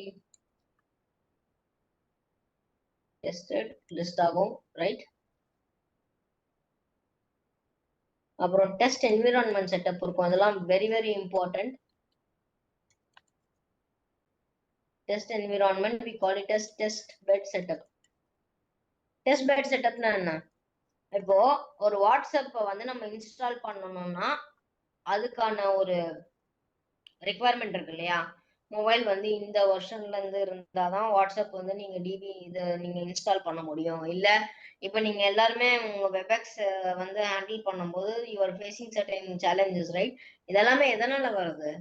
tested list ஆகும். right? அப்புறம் டெஸ்ட் என்விரான்மெண்ட் செட்டப் இருக்கும், அதெல்லாம் very very important. Test environment we call it as test bed setup. Test bed செட்டப்னா என்ன? இப்போ ஒரு WhatsApp வந்து நம்ம இன்ஸ்டால் பண்ணணும்னா அதுக்கான ஒரு ரெக்குவயர்மெண்ட் இருக்கு இல்லையா? மொபைல் வந்து இந்த வெர்ஷன்ல இருந்து இருந்தாதான் வாட்ஸ்அப் வந்து நீங்க டிபி இதை நீங்க இன்ஸ்டால் பண்ண முடியும். இல்ல இப்ப நீங்க எல்லாருமே உங்க வெப்எக்ஸ் வந்து ஹேண்டில் பண்ணும்போது you are facing certain challenges, right? இதெல்லாமே எதனால வருது?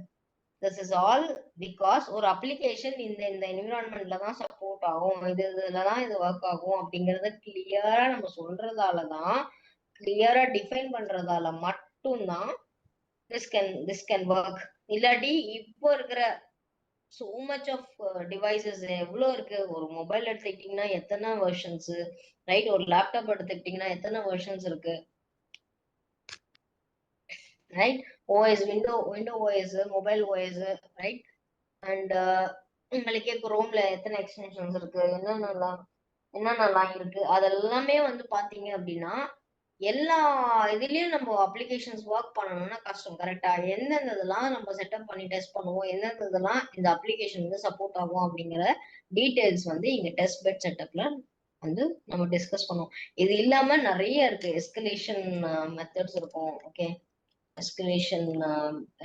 திஸ் இஸ் ஆல் பிகாஸ் ஒரு அப்ளிகேஷன் இந்த இந்த என்விரான்மெண்ட்ல தான் சப்போர்ட் ஆகும், இதுலதான் இது ஒர்க் ஆகும் அப்படிங்கறத கிளியரா நம்ம சொல்றதாலதான், கிளியரா டிஃபைன் பண்றதால மட்டும்தான் this can work. இல்லாட்டி இப்போ இருக்கிற so much of devices எவ்வளோ இருக்கு? ஒரு மொபைல் எடுத்துக்கிட்டீங்கன்னா எத்தனை வெர்ஷன்ஸ், ரைட்? ஒரு லேப்டாப் எடுத்துக்கிட்டீங்கன்னா எத்தனை வெர்ஷன்ஸ் இருக்கு, right? OS, window OS, mobile OS, right? And உங்களுக்கே குரோம்ல எத்தனை எக்ஸ்டென்ஷன்ஸ் இருக்கு, என்னென்னலாம் இருக்கு, அதெல்லாமே வந்து பாத்தீங்க அப்படின்னா எல்லா இதுலயும் நம்ம அப்ளிகேஷன்ஸ் ஒர்க் பண்ணணும்னா கஷ்டம். கரெக்டா? எந்தெந்த இதெல்லாம் நம்ம செட்டப் பண்ணி டெஸ்ட் பண்ணுவோம், எந்தெந்த இதெல்லாம் இந்த அப்ளிகேஷன் வந்து சப்போர்ட் ஆகும் அப்படிங்கிற டீடைல்ஸ் வந்து இங்க டெஸ்ட் பெட் செட்டப்ல வந்து நம்ம டிஸ்கஸ் பண்ணுவோம். இது இல்லாம நிறைய இருக்கு. எஸ்கலேஷன் மெத்தட்ஸ் இருக்கும். Okay,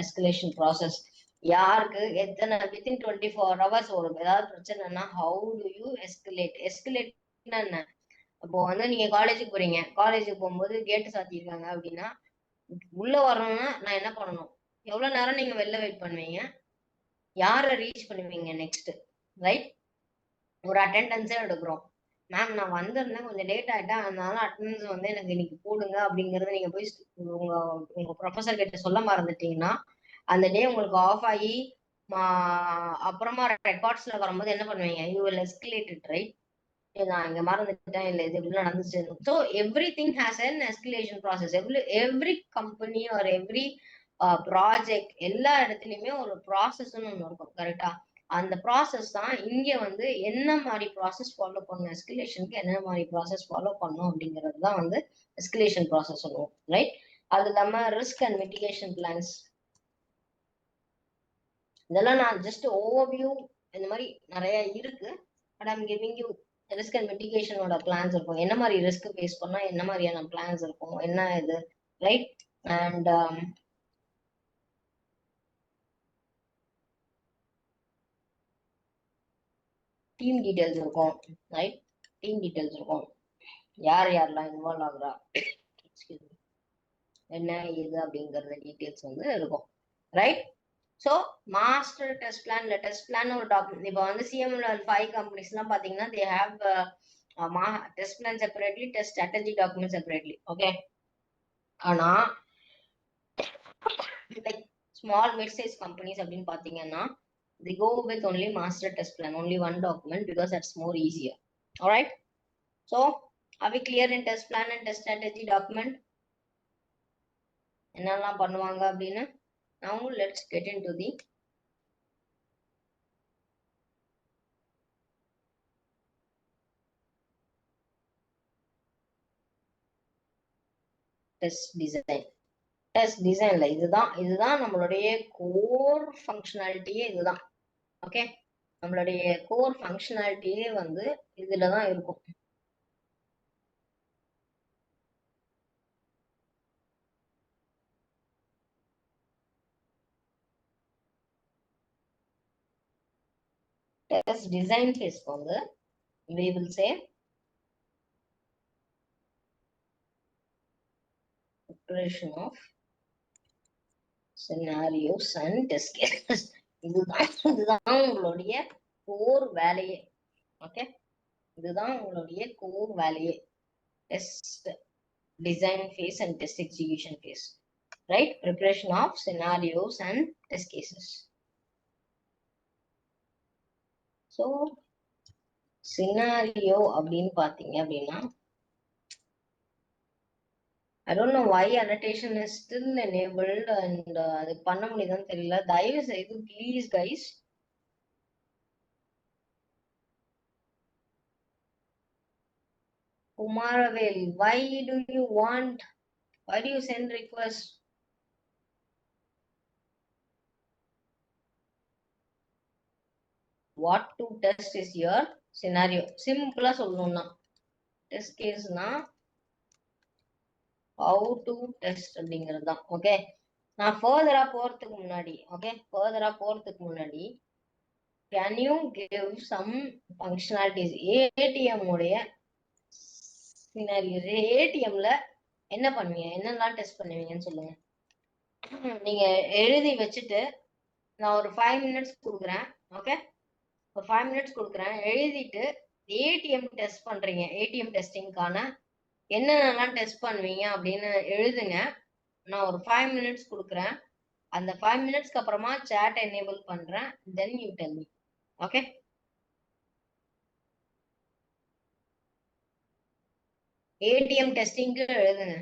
escalation process. யாருக்கு எத்தனை வித்தின் 24 hours வரும் ஏதாவது பிரச்சனைனா ஹவு டு யூ எஸ்கலேட்னா என்ன? அப்போ வந்து நீங்க காலேஜுக்கு போறீங்க, காலேஜுக்கு போகும்போது கேட்டு சாத்திருக்காங்க அப்படின்னா உள்ள வரணும்னா நான் என்ன பண்ணணும்? எவ்வளவு நேரம் நீங்க வெளில வெயிட் பண்ணுவீங்க? யாரை ரீச் பண்ணுவீங்க நெக்ஸ்ட், ரைட்? ஒரு அட்டெண்டன்ஸே எடுக்கிறோம். மேம் நான் வந்திருந்தேன், கொஞ்சம் லேட் ஆயிட்டேன், அதனால அட்டெண்டன்ஸ் வந்து எனக்கு இன்னைக்கு போடுங்க அப்படிங்கறத நீங்க போய் உங்க உங்க ப்ரொஃபசர் கிட்ட சொல்ல மறந்துட்டீங்கன்னா அந்த டே உங்களுக்கு ஆஃப் ஆகி அப்புறமா ரெக்கார்ட்ஸ்ல வரும்போது என்ன பண்ணுவீங்க? You will escalate it, right? நான் இங்க மறந்துட்டேன், இல்ல இது இப்படி நடந்துச்சு. So everything has an escalation process. Every company or every project எல்லா இடத்துலயுமே ஒரு ப்ராசஸ்ன்னு ஒண்ணு இருக்கும். கரெக்டா? அந்த ப்ராசஸ் தான் இங்க வந்து என்ன மாதிரி ப்ராசஸ் ஃபாலோ பண்ணணும், எஸ்கலேஷனுக்கு என்ன மாதிரி ப்ராசஸ் ஃபாலோ பண்ணணும் அப்படிங்கிறது தான் வந்து எஸ்கலேஷன் ப்ராசஸ் சொல்லுவோம், ரைட்? அது இல்லாம ரிஸ்க் அண்ட் மிட்டிகேஷன் பிளான்ஸ், இதெல்லாம் நான் ஜஸ்ட் ஓவர்வியூ, இந்த மாதிரி நிறைய இருக்கு. But I'm giving you risk and மிட்டிகேஷனோட பிளான்ஸ் இருக்கும். என்ன மாதிரி ரிஸ்க் ஃபேஸ் பண்ணா என்ன மாதிரியான பிளான்ஸ் இருக்கும், என்ன இது, ரைட்? அண்ட் டீம் டீடைல்ஸ் இருக்கும், ரைட்? டீம் டீடைல்ஸ் இருக்கும், யார் யாரெல்லாம் இன்வால்வ் ஆகுறா, என்ன ஏது அப்படிங்கறது டீடைல்ஸ் வந்து இருக்கும், right? So master test plan, இல்ல டெஸ்ட் பிளான் ஒரு டாக்குமெண்ட். இப்போ வந்து சிஎம்ல 5 கம்பெனிஸ் எல்லாம் பாத்தீங்கன்னா they have test plan separately, test strategy document separately. Okay, ஆனா like small mid size companies அப்படின்னு பாத்தீங்கன்னா they go with only master test plan, only one document, because that's more easier. All right, so are we clear in test plan and test strategy document என்னெல்லாம் பண்ணுவாங்க அப்படின்னு? Now let's get into the test design. Test டிசைன்ல இதுதான் நம்மளுடைய core ஃபங்க்ஷனாலிட்டியே இதுதான். Okay, நம்மளுடைய core ஃபங்க்ஷனாலிட்டியே வந்து இதுலதான் இருக்கும். Test design phase வந்து we will say preparation of scenarios and test cases. இதுதான் உங்களுடைய கோர் வேலையே. ஓகே, இதுதான் உங்களுடைய கோர் வேலையே. Test design phase and test execution phase, right? Preparation of scenarios and test cases. So scenario அப்படின்னு பாத்தீங்க அப்படின்னா, I don't know why annotation is still enabled and அது பண்ண முடியுதான்னு தெரியல. தயவு செய்து please guys, Kumaravel, why do you send request? What to test is your scenario. சிம்பிளா சொல்லணும்னா டெஸ்ட் கேஸ்னா how to test அப்படிங்கிறது தான். ஓகே, நான் ஃபர்தரா போறதுக்கு முன்னாடி can you give some functionalities? ATM உடைய சினாரியோ, ஏடிஎம்ல என்ன பண்ணுவீங்க, என்னெல்லாம் டெஸ்ட் பண்ணுவீங்கன்னு சொல்லுங்க. நீங்க எழுதி வச்சுட்டு நான் ஒரு 5 minutes கொடுக்குறேன். ஓகே, ஒரு 5 minutes கொடுக்குறேன். எழுதிட்டு ஏடிஎம் டெஸ்ட் பண்றீங்க, ஏடிஎம் டெஸ்டிங்கான என்னென்னலாம் டெஸ்ட் பண்ணுவீங்க அப்படின்னு எழுதுங்க. நான் ஒரு 5 minutes கொடுக்குறேன். அந்த 5 minutesக்கு அப்புறமா chat enable பண்றேன். then you tell me. Okay, ATM டெஸ்டிங்க்கு எழுதுங்க.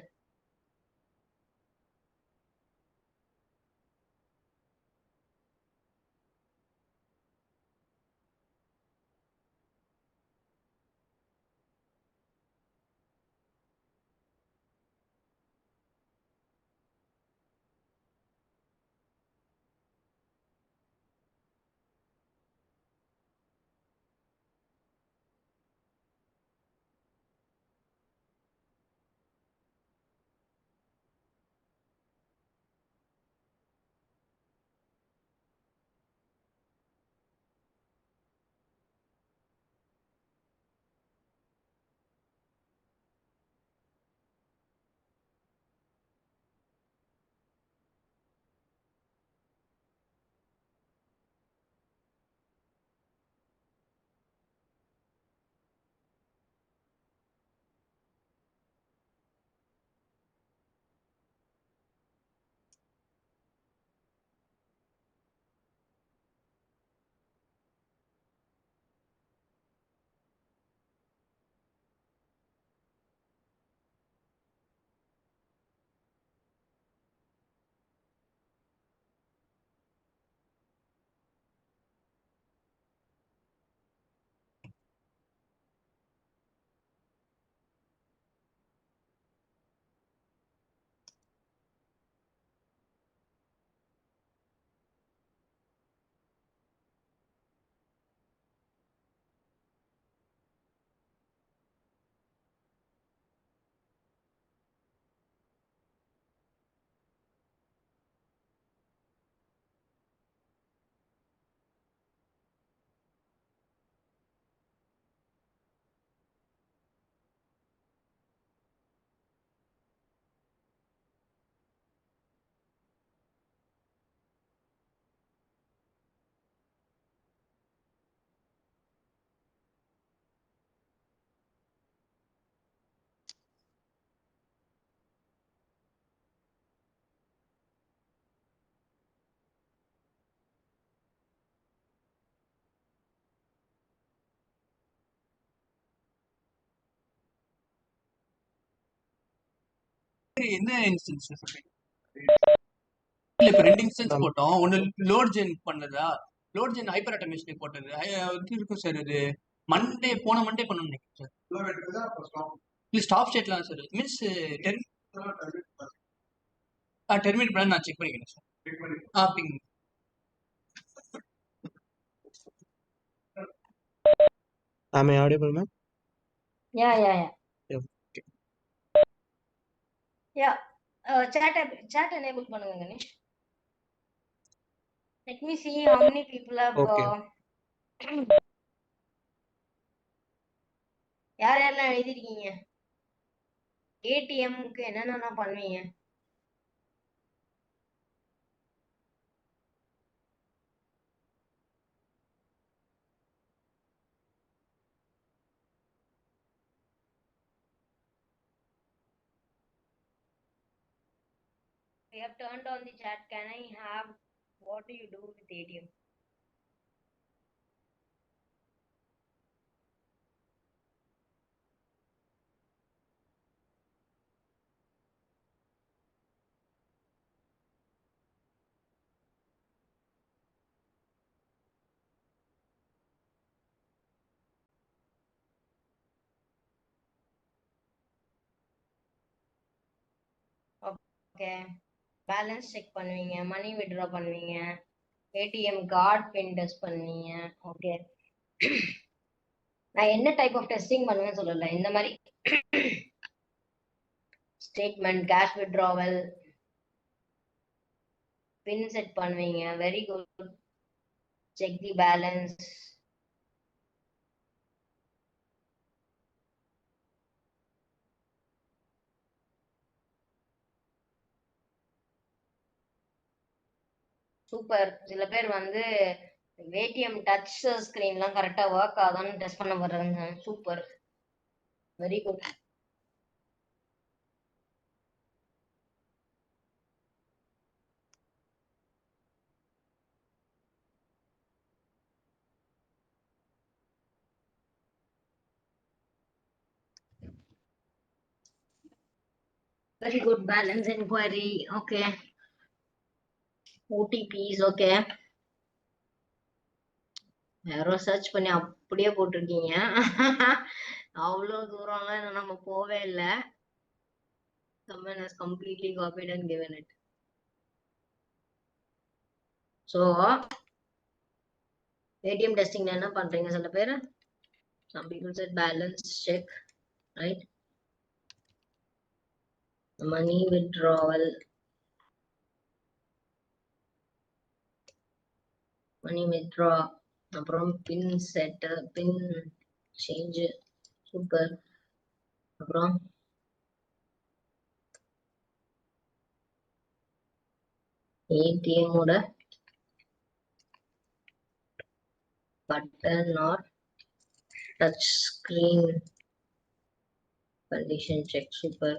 என்ன இன்ஸ்டன்ஸ் சொல்றீங்க? இல்ல இப்ப 2 இன்ஸ்டன்ஸ் போட்டோம். ஒன்னு லோட் ஜென் பண்ணதா, லோட் ஜென் ஹைப்பர் ஆட்டோமேஷன் போட்டது. இது இருக்கும் சார். இது போன மண்டே பண்ணணும் நினைக்கிறேன் சார். இல்ல ஸ்டாப் ஸ்டேட்லாம் சார் மீன்ஸ் டெர்மினேட் பண்ண நான் செக் பண்ணிக்கிறேன் sir. Ping. Am I audible, ma'am? Yeah. Yeah. Okay. Yeah. Chat enable பண்ணுங்க Ganesh. Let me see how many people have Okay. யாரெல்லாம் எழுதிருக்கீங்க? ஏடிஎம்க்கு என்னென்ன பண்ணுவீங்க? We have turned on the chat. Can I have what do you do with ATM? Okay, balance check பண்ணுவீங்க, மணி withdraw பண்ணுவீங்க, ATM card பின் test பண்ணுவீங்க. Okay, நான் என்ன type of testing பண்ணுவேன்னு சொல்லல. இந்த மாதிரி statement, cash withdrawal, pin set பண்ணுவீங்க. Very good. செக் தி பேலன்ஸ். சூப்பர். சில பேர் வந்து ஏடிஎம் டச் ஸ்கிரீன்லாம் கரெக்டா ஒர்க் ஆகுதான்னு டெஸ்ட் பண்ண வர்றாங்க. Super, very good. Very good. Balance inquiry. Okay. OTPs. Okay. யாரோ சர்ச் பண்ணி அப்படியே போட்டிருக்கீங்க. அவ்வளவு தூரம்லாம் நம்ம போவே இல்லை. Someone has completely copied and given it. So ATM testing என்ன பண்றீங்க சில பேர்? Some people said balance check, right? Money withdrawal, money withdraw, அப்புறம் pin set, pin change. Super. அப்புறம் ஏடிஎம் ஓட button or touch screen condition check. Super.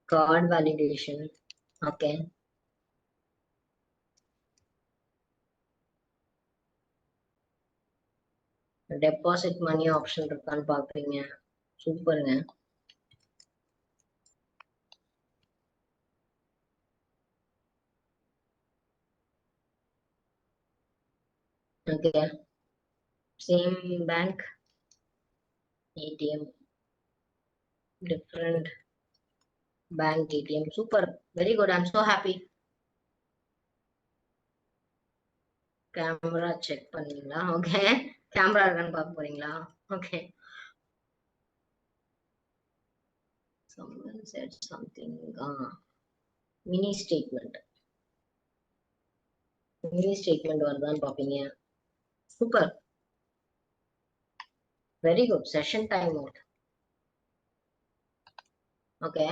Card validation. Okay. Deposit money option இருக்கான்னு பாக்குறீங்க. சூப்பருங்க. Okay, same bank ATM, different bank ATM. Super, very good. I'm so happy. Camera check பண்ணீங்களா? Okay, camera இருக்கான்னு பார்க்க போறீங்களா? Okay. Someone said something. Mini statement. Mini statement வருதான்னு பாப்பீங்க. Super, very good. Session time out. Okay,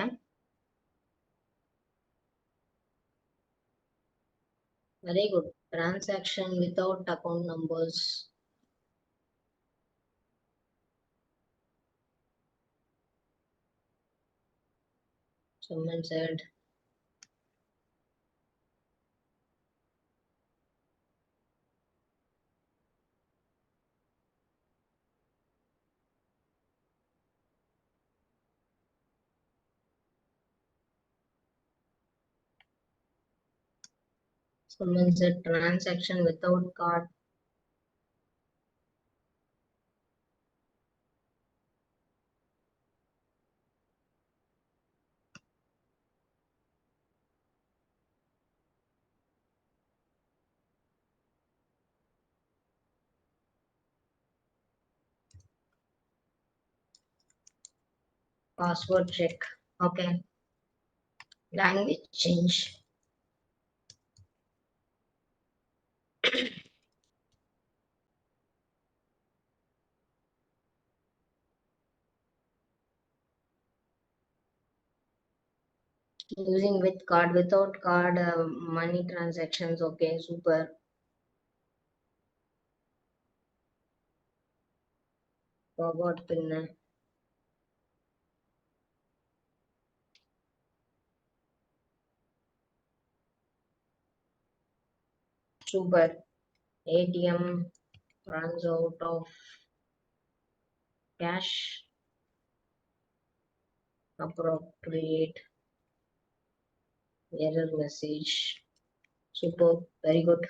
very good. Transaction without account numbers. Someone said transaction without card. Password check. Okay. Language change. Using with card, without card, money transactions. Okay, super. Forgot pin. Super. ATM runs out of cash. Appropriate. Error message. Super. Very good.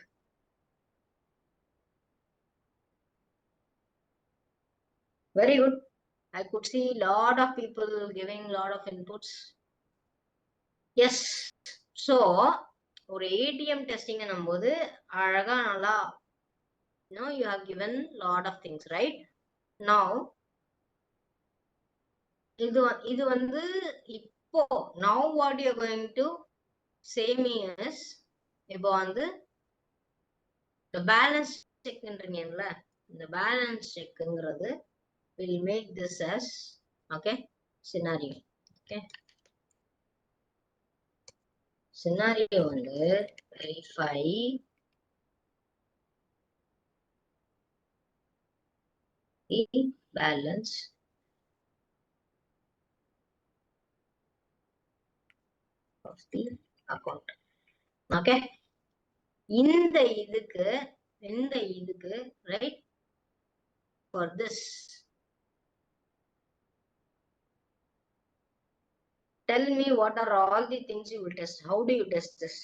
Very good. I could see a lot of people giving a lot of inputs. Yes. So, ஒரு ATM testing போது அழகா நல்லா you have given lot of things, right? Now, இது வந்து இப்போ now what you are going to say me is இப்போ வந்து the balance checkன்றீங்கல்ல இந்த balance checkங்கிறது will make this as okay scenario. Okay. Scenario வந்து verify the balance of the account. Okay. இந்த இதுக்கு right for this tell me what are all the things you will test. How do you test this?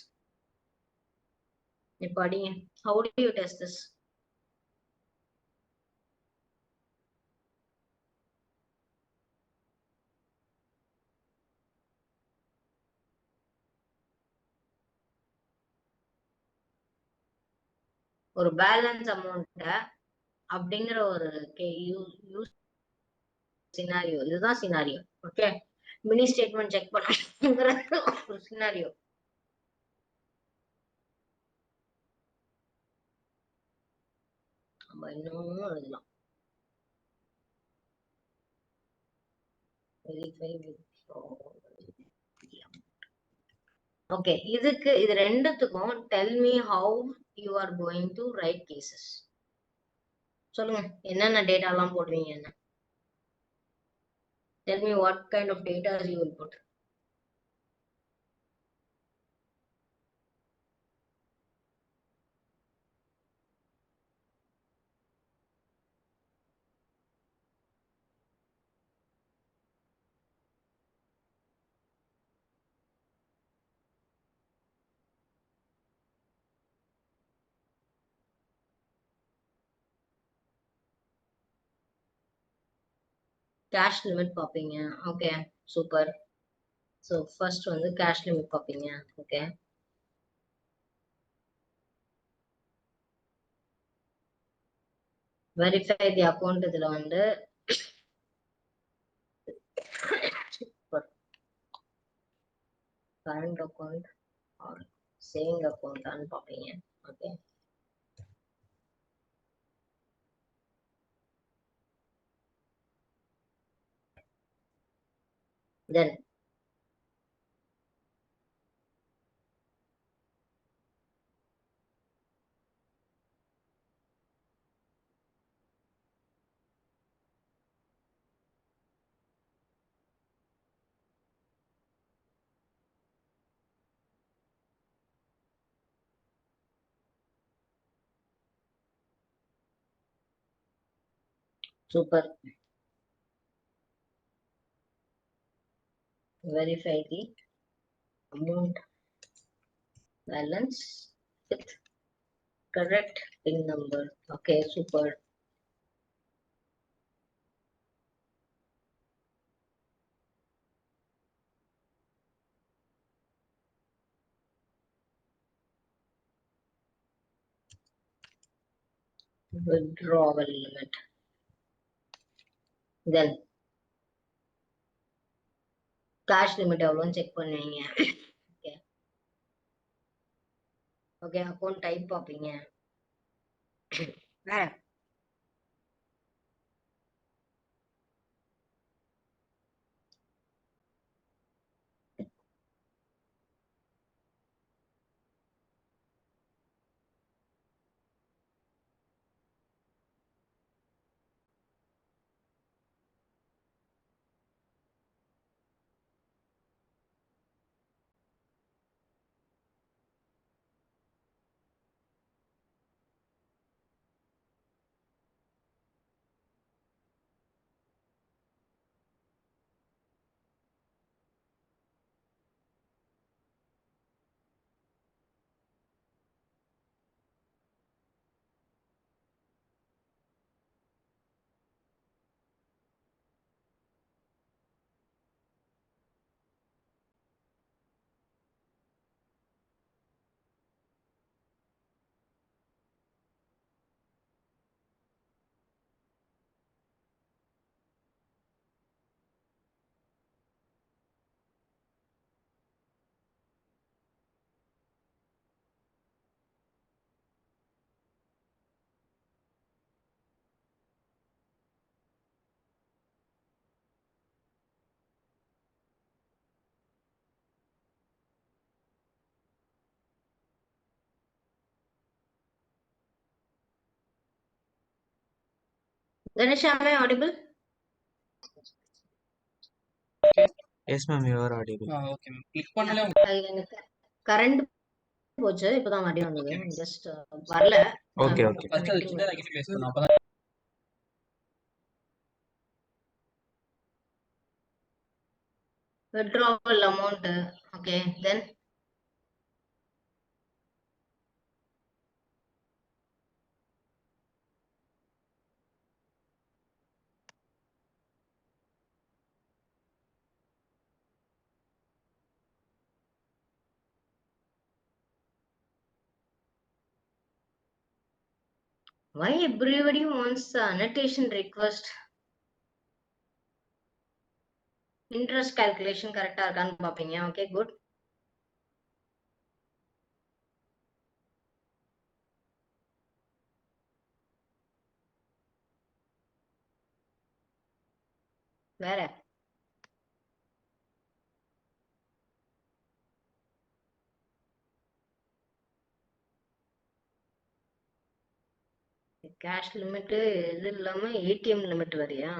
How do you test this? ஒரு balance amount அப்படிங்கிற ஒரு scenario இதுதான் scenario. Okay, mini statement check பண்ணுங்கிற ஒரு scenario. நம்ம இன்னமும் எழுதலாம். Okay, இது ரெண்டுத்துக்கும் tell me how you are going to write cases. சொல்லுங்க, என்னென்ன டேட்டாலாம் போடுவீங்க? என்ன tell me what kind of data you will put. Cash limit பார்ப்பீங்க. Okay, super. ஸோ ஃபர்ஸ்ட் வந்து கேஷ் லிமிட் பார்ப்பீங்க. Okay, verify the account. இதுல வந்து கரண்ட் அக்கௌண்ட் ஆர் சேவிங் அக்கௌண்ட்டான்னு பார்ப்பீங்க. Okay, then super. Verify the amount balance with correct PIN number. Okay, super. Withdrawal limit. Then cash limit எவ்வளோன்னு check பண்ணுவீங்க. Okay okay, account type பார்ப்பீங்க. வேற Ganesh, am I audible? Yes ma'am, you are audible. Okay ma'am. Click பண்ணல. எனக்கு current போச்சு, இப்பதான் வண்டி வந்தது. Okay. ஜஸ்ட் வரல. Okay okay. ஃபர்ஸ்ட் அது சின்னதா கிட்ட பேஸ் பண்ணோம். அப்பதான் withdrawal amount. Okay, then why everybody wants the annotation request? Interest calculation கரெக்டா இருக்கான்னு பாப்பீங்க. Okay good. வேற கேஷ் லிமிட் இது இல்லாம ஏடிஎம் லிமிட் வரையா?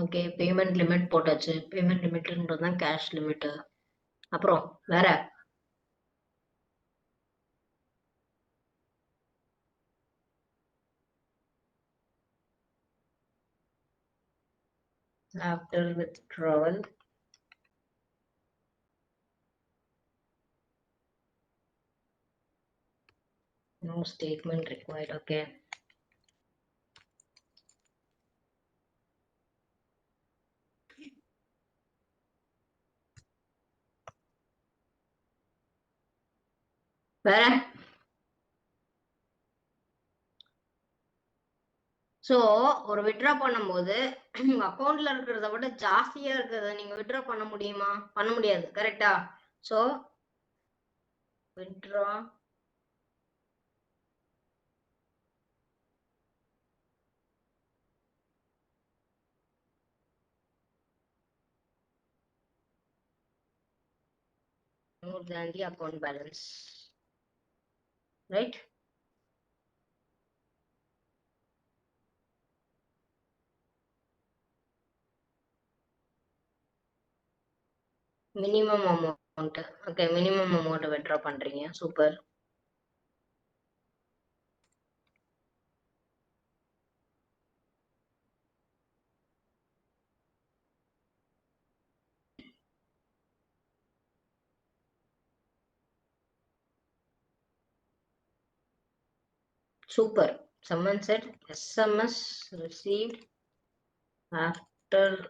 ஓகே, பேமெண்ட் லிமிட் போட்டாச்சு. பேமெண்ட் லிமிட்ன்றது தான் கேஷ் லிமிட். அப்புறம் வேற after withdrawal no statement required. Okay, வேற சோ ஒரு வித்ட்ரா பண்ணும்போது உங்க அக்கௌண்ட்ல இருக்கிறத விட ஜாஸ்தியா இருக்கிறத நீங்க வித்ட்ரா பண்ண முடியுமா? பண்ண முடியாது, கரெக்டா? So withdraw more than the account balance, right? Minimum amount. Okay, minimum amount withdraw பண்றீங்க. Super. Super. Someone said SMS received after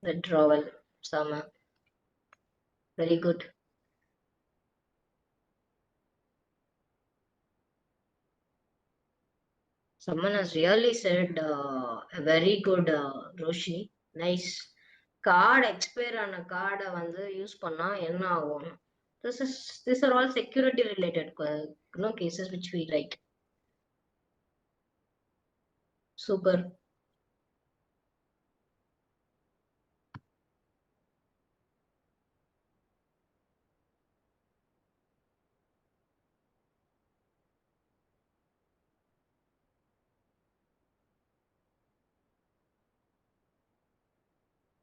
withdrawal. Some very good. Someone has really said a very good, Roshni. Nice. Card expire on a card வந்து use பண்ணா என்ன ஆகும்? These are all security related cases which we write. Super.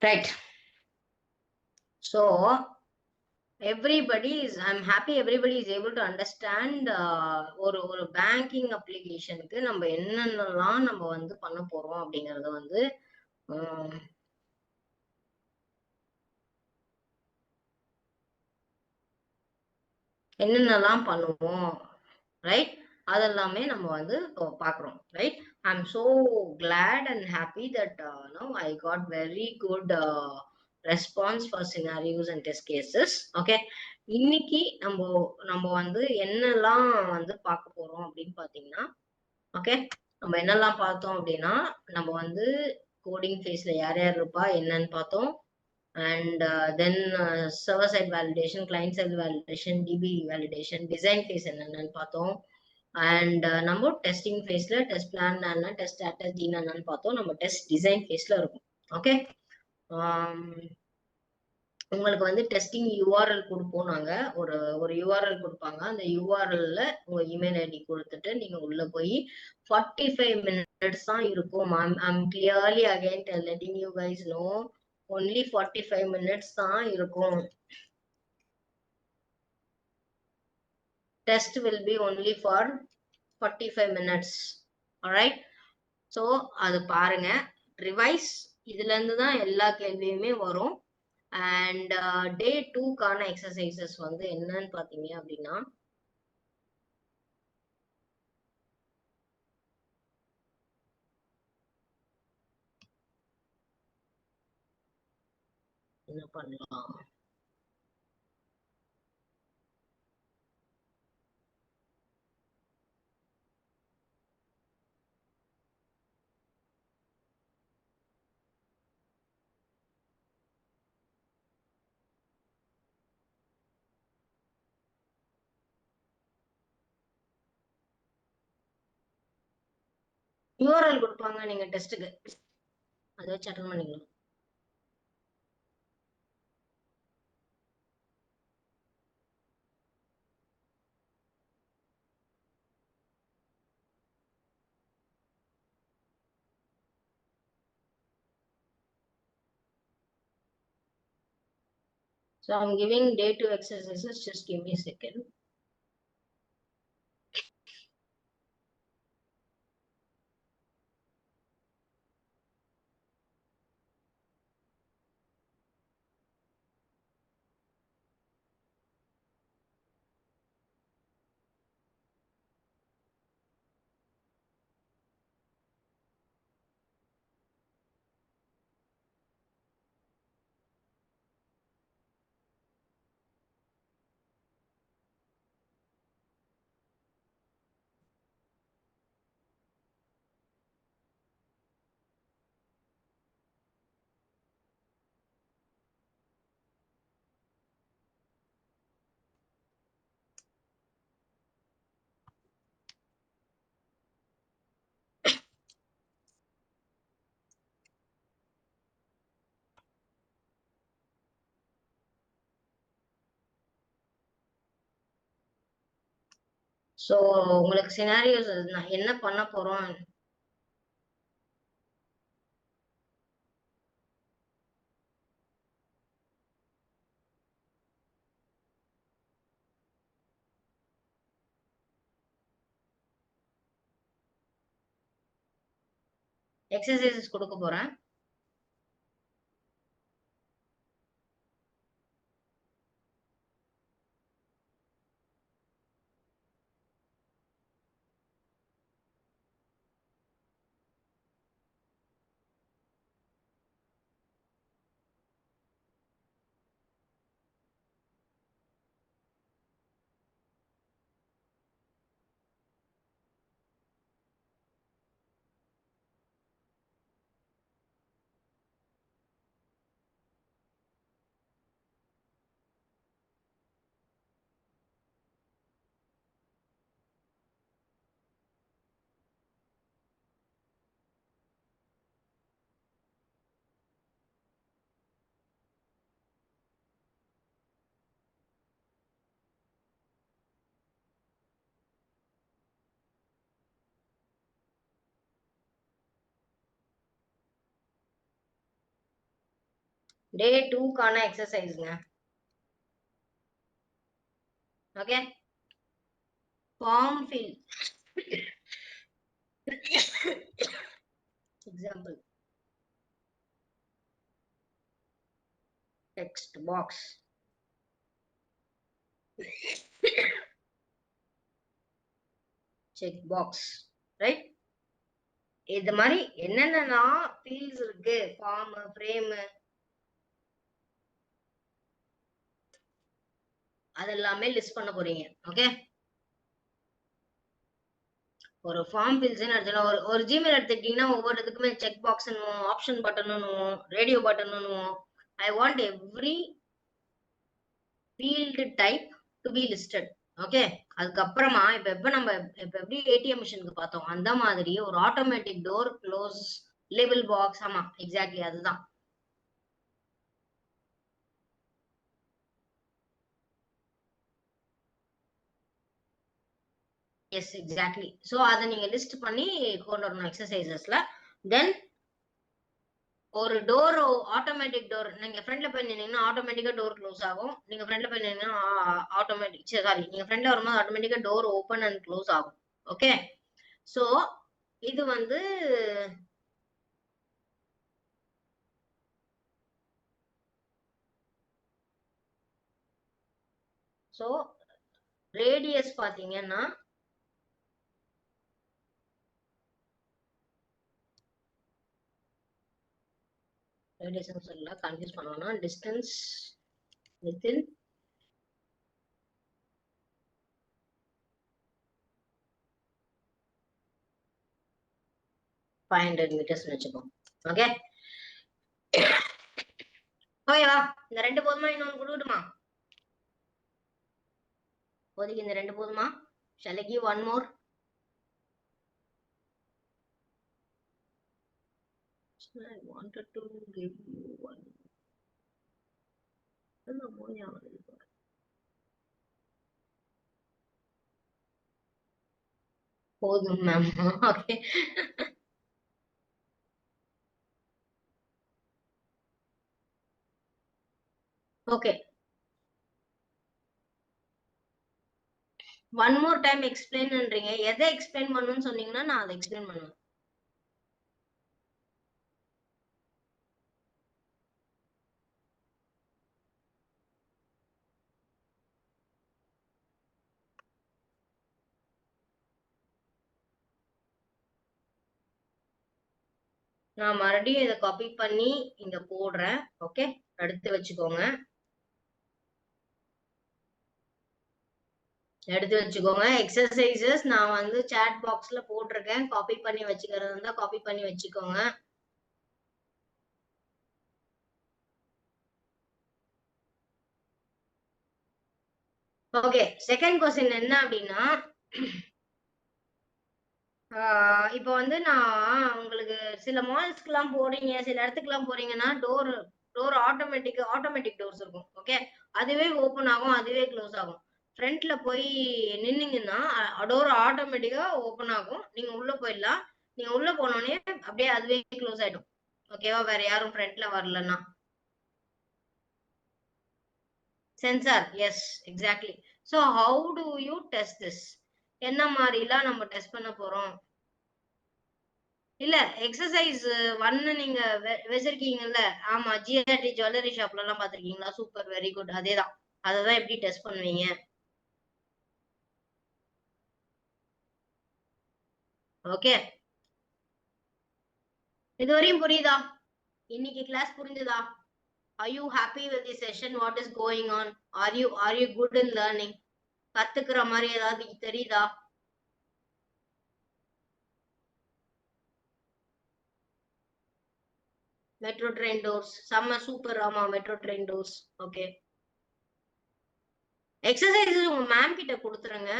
Right. So I'm happy everybody is able to understand ஒரு banking அப்ளிகேஷனுக்கு நம்ம என்னென்னலாம் நம்ம வந்து பண்ண போறோம் அப்படிங்கறத வந்து என்னென்னலாம் பண்ணுவோம், ரைட்? அதெல்லாமே நம்ம வந்து பாக்குறோம், right? I'm so glad and happy that I got very good response for scenarios and test cases. Okay, இன்னைக்கு நம்ம நம்ம வந்து என்னெல்லாம் வந்து பார்க்க போறோம் அப்படின்னு பாத்தீங்கன்னா, ஓகே, நம்ம என்னெல்லாம் பார்த்தோம் அப்படின்னா, நம்ம வந்து கோடிங் ஃபேஸ்ல யார் யார் இருப்பா என்னன்னு பார்த்தோம். And then server side validation, client side validation, DB validation, design phase என்னன்னு பார்த்தோம். And நம்ம டெஸ்டிங் ஃபேஸ்ல டெஸ்ட் பிளான் என்ன, டெஸ்ட் ஸ்டேட்டஸ் டீன் என்னன்னு பார்த்தோம். நம்ம டெஸ்ட் டிசைன் ஃபேஸ்ல இருக்கும். ஓகே, உங்களுக்கு வந்து டெஸ்டிங் யூஆர்எல் கொடுப்போம். நாங்க ஒரு யூஆர்எல் கொடுப்பாங்க. அந்த யூஆர்எல்ல உங்க இமெயில் ஐடி கொடுத்துட்டு நீங்க உள்ள போய் 45 மினிட்ஸ் தான் இருக்கும். I'm clearly again letting you guys know only 45 minutes தான் இருக்கும். Test will be only for 45 minutes. Alright, so அது பாருங்க, ரிவைஸ். இதுல இருந்து தான் எல்லா கேள்வியுமே வரும். அண்ட் டே 2க்கான எக்ஸசைசஸ் வந்து என்னன்னு பாத்தீங்க அப்படின்னா, என்ன பண்ணலாம்? யூஆர்எல் கொடுப்பாங்க நீங்க டெஸ்ட்டுக்கு, அதை வச்சு அட்டன் பண்ணிக்கலாம். So I'm giving day 2 exercises. Just give me a second. So உங்களுக்கு சினாரியோஸ் என்ன பண்ண போறோம்? எக்ஸசைசஸ் கொடுக்க போறேன். டே 2க்கான எக்ஸசைஸ்ங்க. Okay, form fill. Example, text box, check box, right? இது மாதிரி என்னென்னா ஃபீல்ட்ஸ் இருக்கு, ஃபார்ம், ஃப்ரேம், அதெல்லாமே லிஸ்ட் பண்ண போறீங்க. ஓகே, ஒரு ஃபார்ம் ஃபில்ஸ்னு எடுத்தா ஒரு ஜிமெயில் எடுத்துக்கிட்டீங்கன்னா ஒவ்வொரு இதுக்குமே check box, option button, radio button, I want every field type to be listed. Okay, அதுக்கப்புறமா இப்ப நம்ம எப்படி ஏடிஎம் மிஷினுக்கு பார்த்தோம் அந்த மாதிரி ஒரு automatic door close label box. ஆமா, எக்ஸாக்ட்லி அதுதான். Yes, exactly. ஸோ அதை நீங்க லிஸ்ட் பண்ணி கொண்டு வரணும் எக்ஸசைசஸ்ல. தென் ஒரு டோர், ஆட்டோமேட்டிக் டோர், நீங்க ஃப்ரண்ட்ல போய் நின்னீங்கன்னா ஆட்டோமேட்டிக்கா டோர் க்ளோஸ் ஆகும். நீங்க ஃப்ரண்ட்ல போய் நின்னீங்கன்னா ஆட்டோமேட்டிக் சாரி நீங்க ஃப்ரண்ட்ல வரும்போது ஆட்டோமேட்டிக்கா டோர் ஓபன் அண்ட் க்ளோஸ் ஆகும். ஓகே, சோ இது வந்து சோ ரேடியஸ் பாத்தீங்கன்னா ரேடியஸ் சொல்ல கன்ஃபியூஸ் பண்ணுவோம்னா டிஸ்டன்ஸ் வித்தின் 500 மீட்டர்ஸ் வச்சுப்போம். ஓகே, ஓகேவா? இந்த ரெண்டு போதுமா? இன்னொன்று கொடுக்கட்டுமா? இப்போதைக்கு இந்த ரெண்டு போதுமா? Shall I give one more? I wanted to give you one. போதும் ma'am. Okay, okay. One more time எக்ஸ்பிளைன்ன்றீங்க. எதை எக்ஸ்பிளைன் பண்ணணும்னு சொன்னீங்கன்னா நான் அதை எக்ஸ்பிளைன் பண்ணுவேன். நான் மறுபடியும் இதை காப்பி பண்ணி இங்க போடுறேன். ஓகே, எடுத்து வச்சுக்கோங்க, எடுத்து வச்சுக்கோங்க. எக்ஸசைசஸ் நான் வந்து சாட் பாக்ஸ்ல போட்டிருக்கேன். காப்பி பண்ணி வச்சுக்கிறது இருந்தா காப்பி பண்ணி வச்சுக்கோங்க. ஓகே, செகண்ட் கொஸ்டின் என்ன அப்படின்னா, இப்போ வந்து நான் உங்களுக்கு சில மால்ஸ்க்கு எல்லாம் போறீங்க, சில இடத்துக்கு எல்லாம் போறீங்கன்னா டோர் ஆட்டோமேட்டிக் டோர்ஸ் இருக்கும். ஓகே, அதுவே ஓபன் ஆகும், அதுவே க்ளோஸ் ஆகும். ஃப்ரண்ட்ல போய் நின்னீங்கன்னா டோர் ஆட்டோமேட்டிக்கா ஓபன் ஆகும், நீங்க உள்ள போயிடலாம். நீங்க உள்ள போனோடனே அப்படியே அதுவே க்ளோஸ் ஆயிடும். ஓகேவா? வேற யாரும் ஃப்ரண்ட்ல வரலன்னா sensor. Yes, exactly. So how do you test this? என்ன மாதிரிலாம் நம்ம டெஸ்ட் பண்ண போறோம்? இல்ல, எக்ஸசைஸ் 1 நீங்க வச்சிருக்கீங்கல்ல? ஆமா, ஜிஆர்டி ஜுவல்லரி ஷாப்ல எல்லாம் பாத்திருக்கீங்களா? Super, very good. அதேதான். அததான் எப்படி டெஸ்ட் பண்ணுவீங்க? ஓகே, இதுவரையும் புரியுதா? இன்னைக்கு கிளாஸ் புரிஞ்சுதா? Are you happy with the session? What is going on? Are you good in learning? கத்துக்கிற மாதிரி ஏதாவது தெரியுதா? மெட்ரோ ட்ரெயின் டோர்ஸ் செம்ம சூப்பர். ஆமா, metro train doors. Okay, exercise உங்க மேம் கிட்ட கொடுத்துருங்க,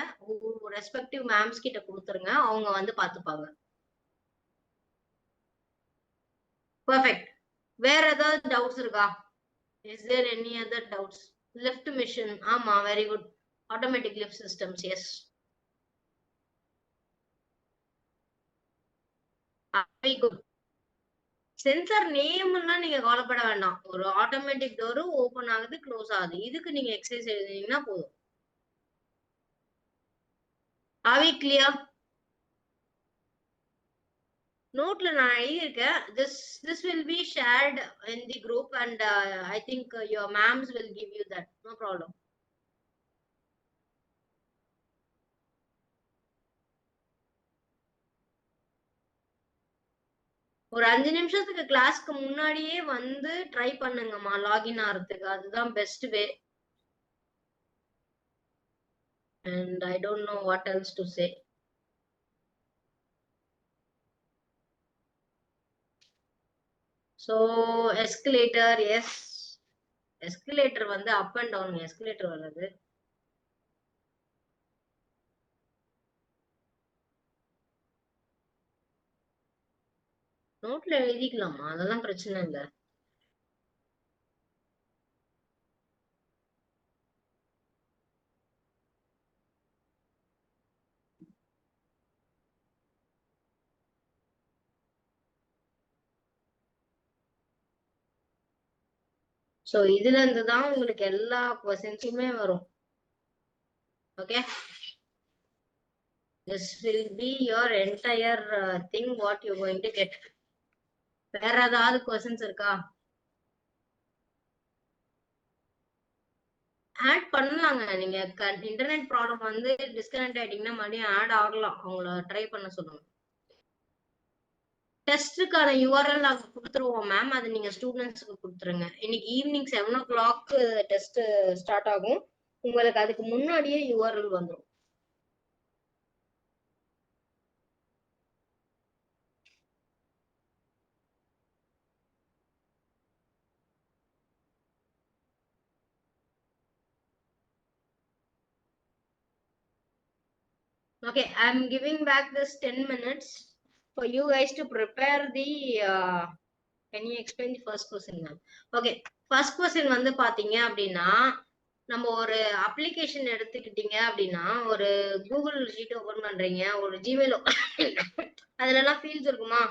ரெஸ்பெக்டிவ் மேம்ஸ் கிட்ட கொடுத்துருங்க, அவங்க வந்து பாத்துப்பாங்க. பர்ஃபெக்ட். வேற ஏதாவது டவுட்ஸ் இருக்கா? Is there any other doubts? Lift mission. ஆமா, very good. Automatic lift systems. Yes. Very good. Sensor நேம்லாம் நீங்க கவலைப்பட வேண்டாம். ஒரு ஆட்டோமேட்டிக் டோர் ஓபன் ஆகுது, க்ளோஸ் ஆகுது. இதுக்கு நீங்க எக்ஸசைஸ் எழுதினீங்கன்னா போதும். Are we clear? நோட்ல நான் எழுதியிருக்கேன். This will be shared in the group and I think your ma'ams will give you that. No problem. ஒரு 5 நிமிஷத்துக்கு கிளாஸ்க்கு முன்னாடியே வந்து ட்ரை பண்ணுங்கம்மா லாகின் ஆகிறதுக்கு. அதுதான் best way. And I don't know what else to say. So escalator, yes. Escalator வந்து up and down escalator வருது. நோட்ல எழுதிக்கலாமா, அதெல்லாம் பிரச்சனை இல்ல. சோ இதுல இருந்து தான் உங்களுக்கு எல்லா क्वेश्चंसुமே வரும். Okay, this will be your entire thing what you going to get. வேற ஏதாவது क्वेश्चंस இருக்கா? ஆட் பண்ணலாங்க. நீங்க இன்டர்நெட் ப்ராப்ளம் வந்து டிஸ்கனெக்ட் ஆயிட்டீங்கன்னா மறுபடியும் ஆட் ஆகலாம். அவங்கள ட்ரை பண்ண சொல்லுங்க. டெஸ்ட்டுக்கான URL நாங்க கொடுத்துருவோம் மேம். அது நீங்க ஸ்டூடெண்ட்ஸ்க்கு கொடுத்துருங்க. இன்னைக்கு ஈவினிங் 7 o'clock டெஸ்ட் ஸ்டார்ட் ஆகும். உங்களுக்கு அதுக்கு முன்னாடியே URL வந்துடும். Okay, I'm giving back this 10 minutes for you guys to prepare the can you explain the first question ma'am? Okay, first question வந்து பாத்தீங்க அப்படின்னா, நம்ம ஒரு அப்ளிகேஷன் எடுத்துக்கிட்டீங்க அப்படின்னா, ஒரு கூகுள் ஷீட் ஓபன் பண்றீங்க, ஒரு ஜிமெயில் அதுல எல்லாம் ஃபீல்ட்ஸ் இருக்குமா?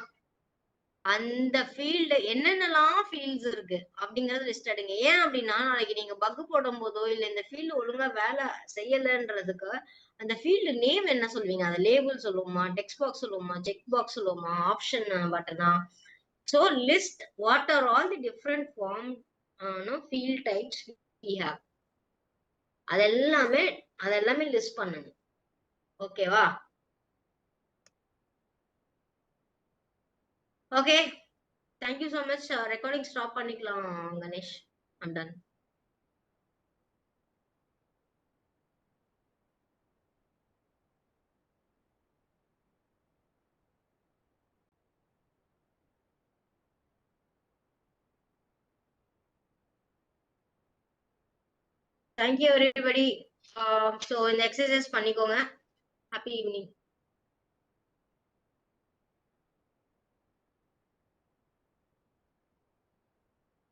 அந்த ஃபீல்டு என்னென்னலாம் ஃபீல்ட்ஸ் இருக்கு அப்படிங்கறது லிஸ்ட் எடுங்க. ஏன் அப்படின்னா நாளைக்கு நீங்க பக் போடும் போதோ இல்ல இந்த ஃபீல்டு ஒழுங்கா வேலை செய்யலன்றதுக்கு அந்த ஃபீல்டு நேம் என்ன சொல்வீங்க? அதை லேபிள் சொல்லுவோமா, டெக்ஸ்ட் பாக்ஸ் சொல்லுவோமா, செக் பாக்ஸ் சொல்லுவோமா, option Patna? So list what are all the different form field types we have. அதெல்லாமே லிஸ்ட் பண்ணுங்க. ஓகேவா? Okay, thank you so much. Recording stop பண்ணிக்கலாம் Ganesh. I'm done. Thank you everybody. So இந்த exercise பண்ணிக்கோங்க. Happy evening.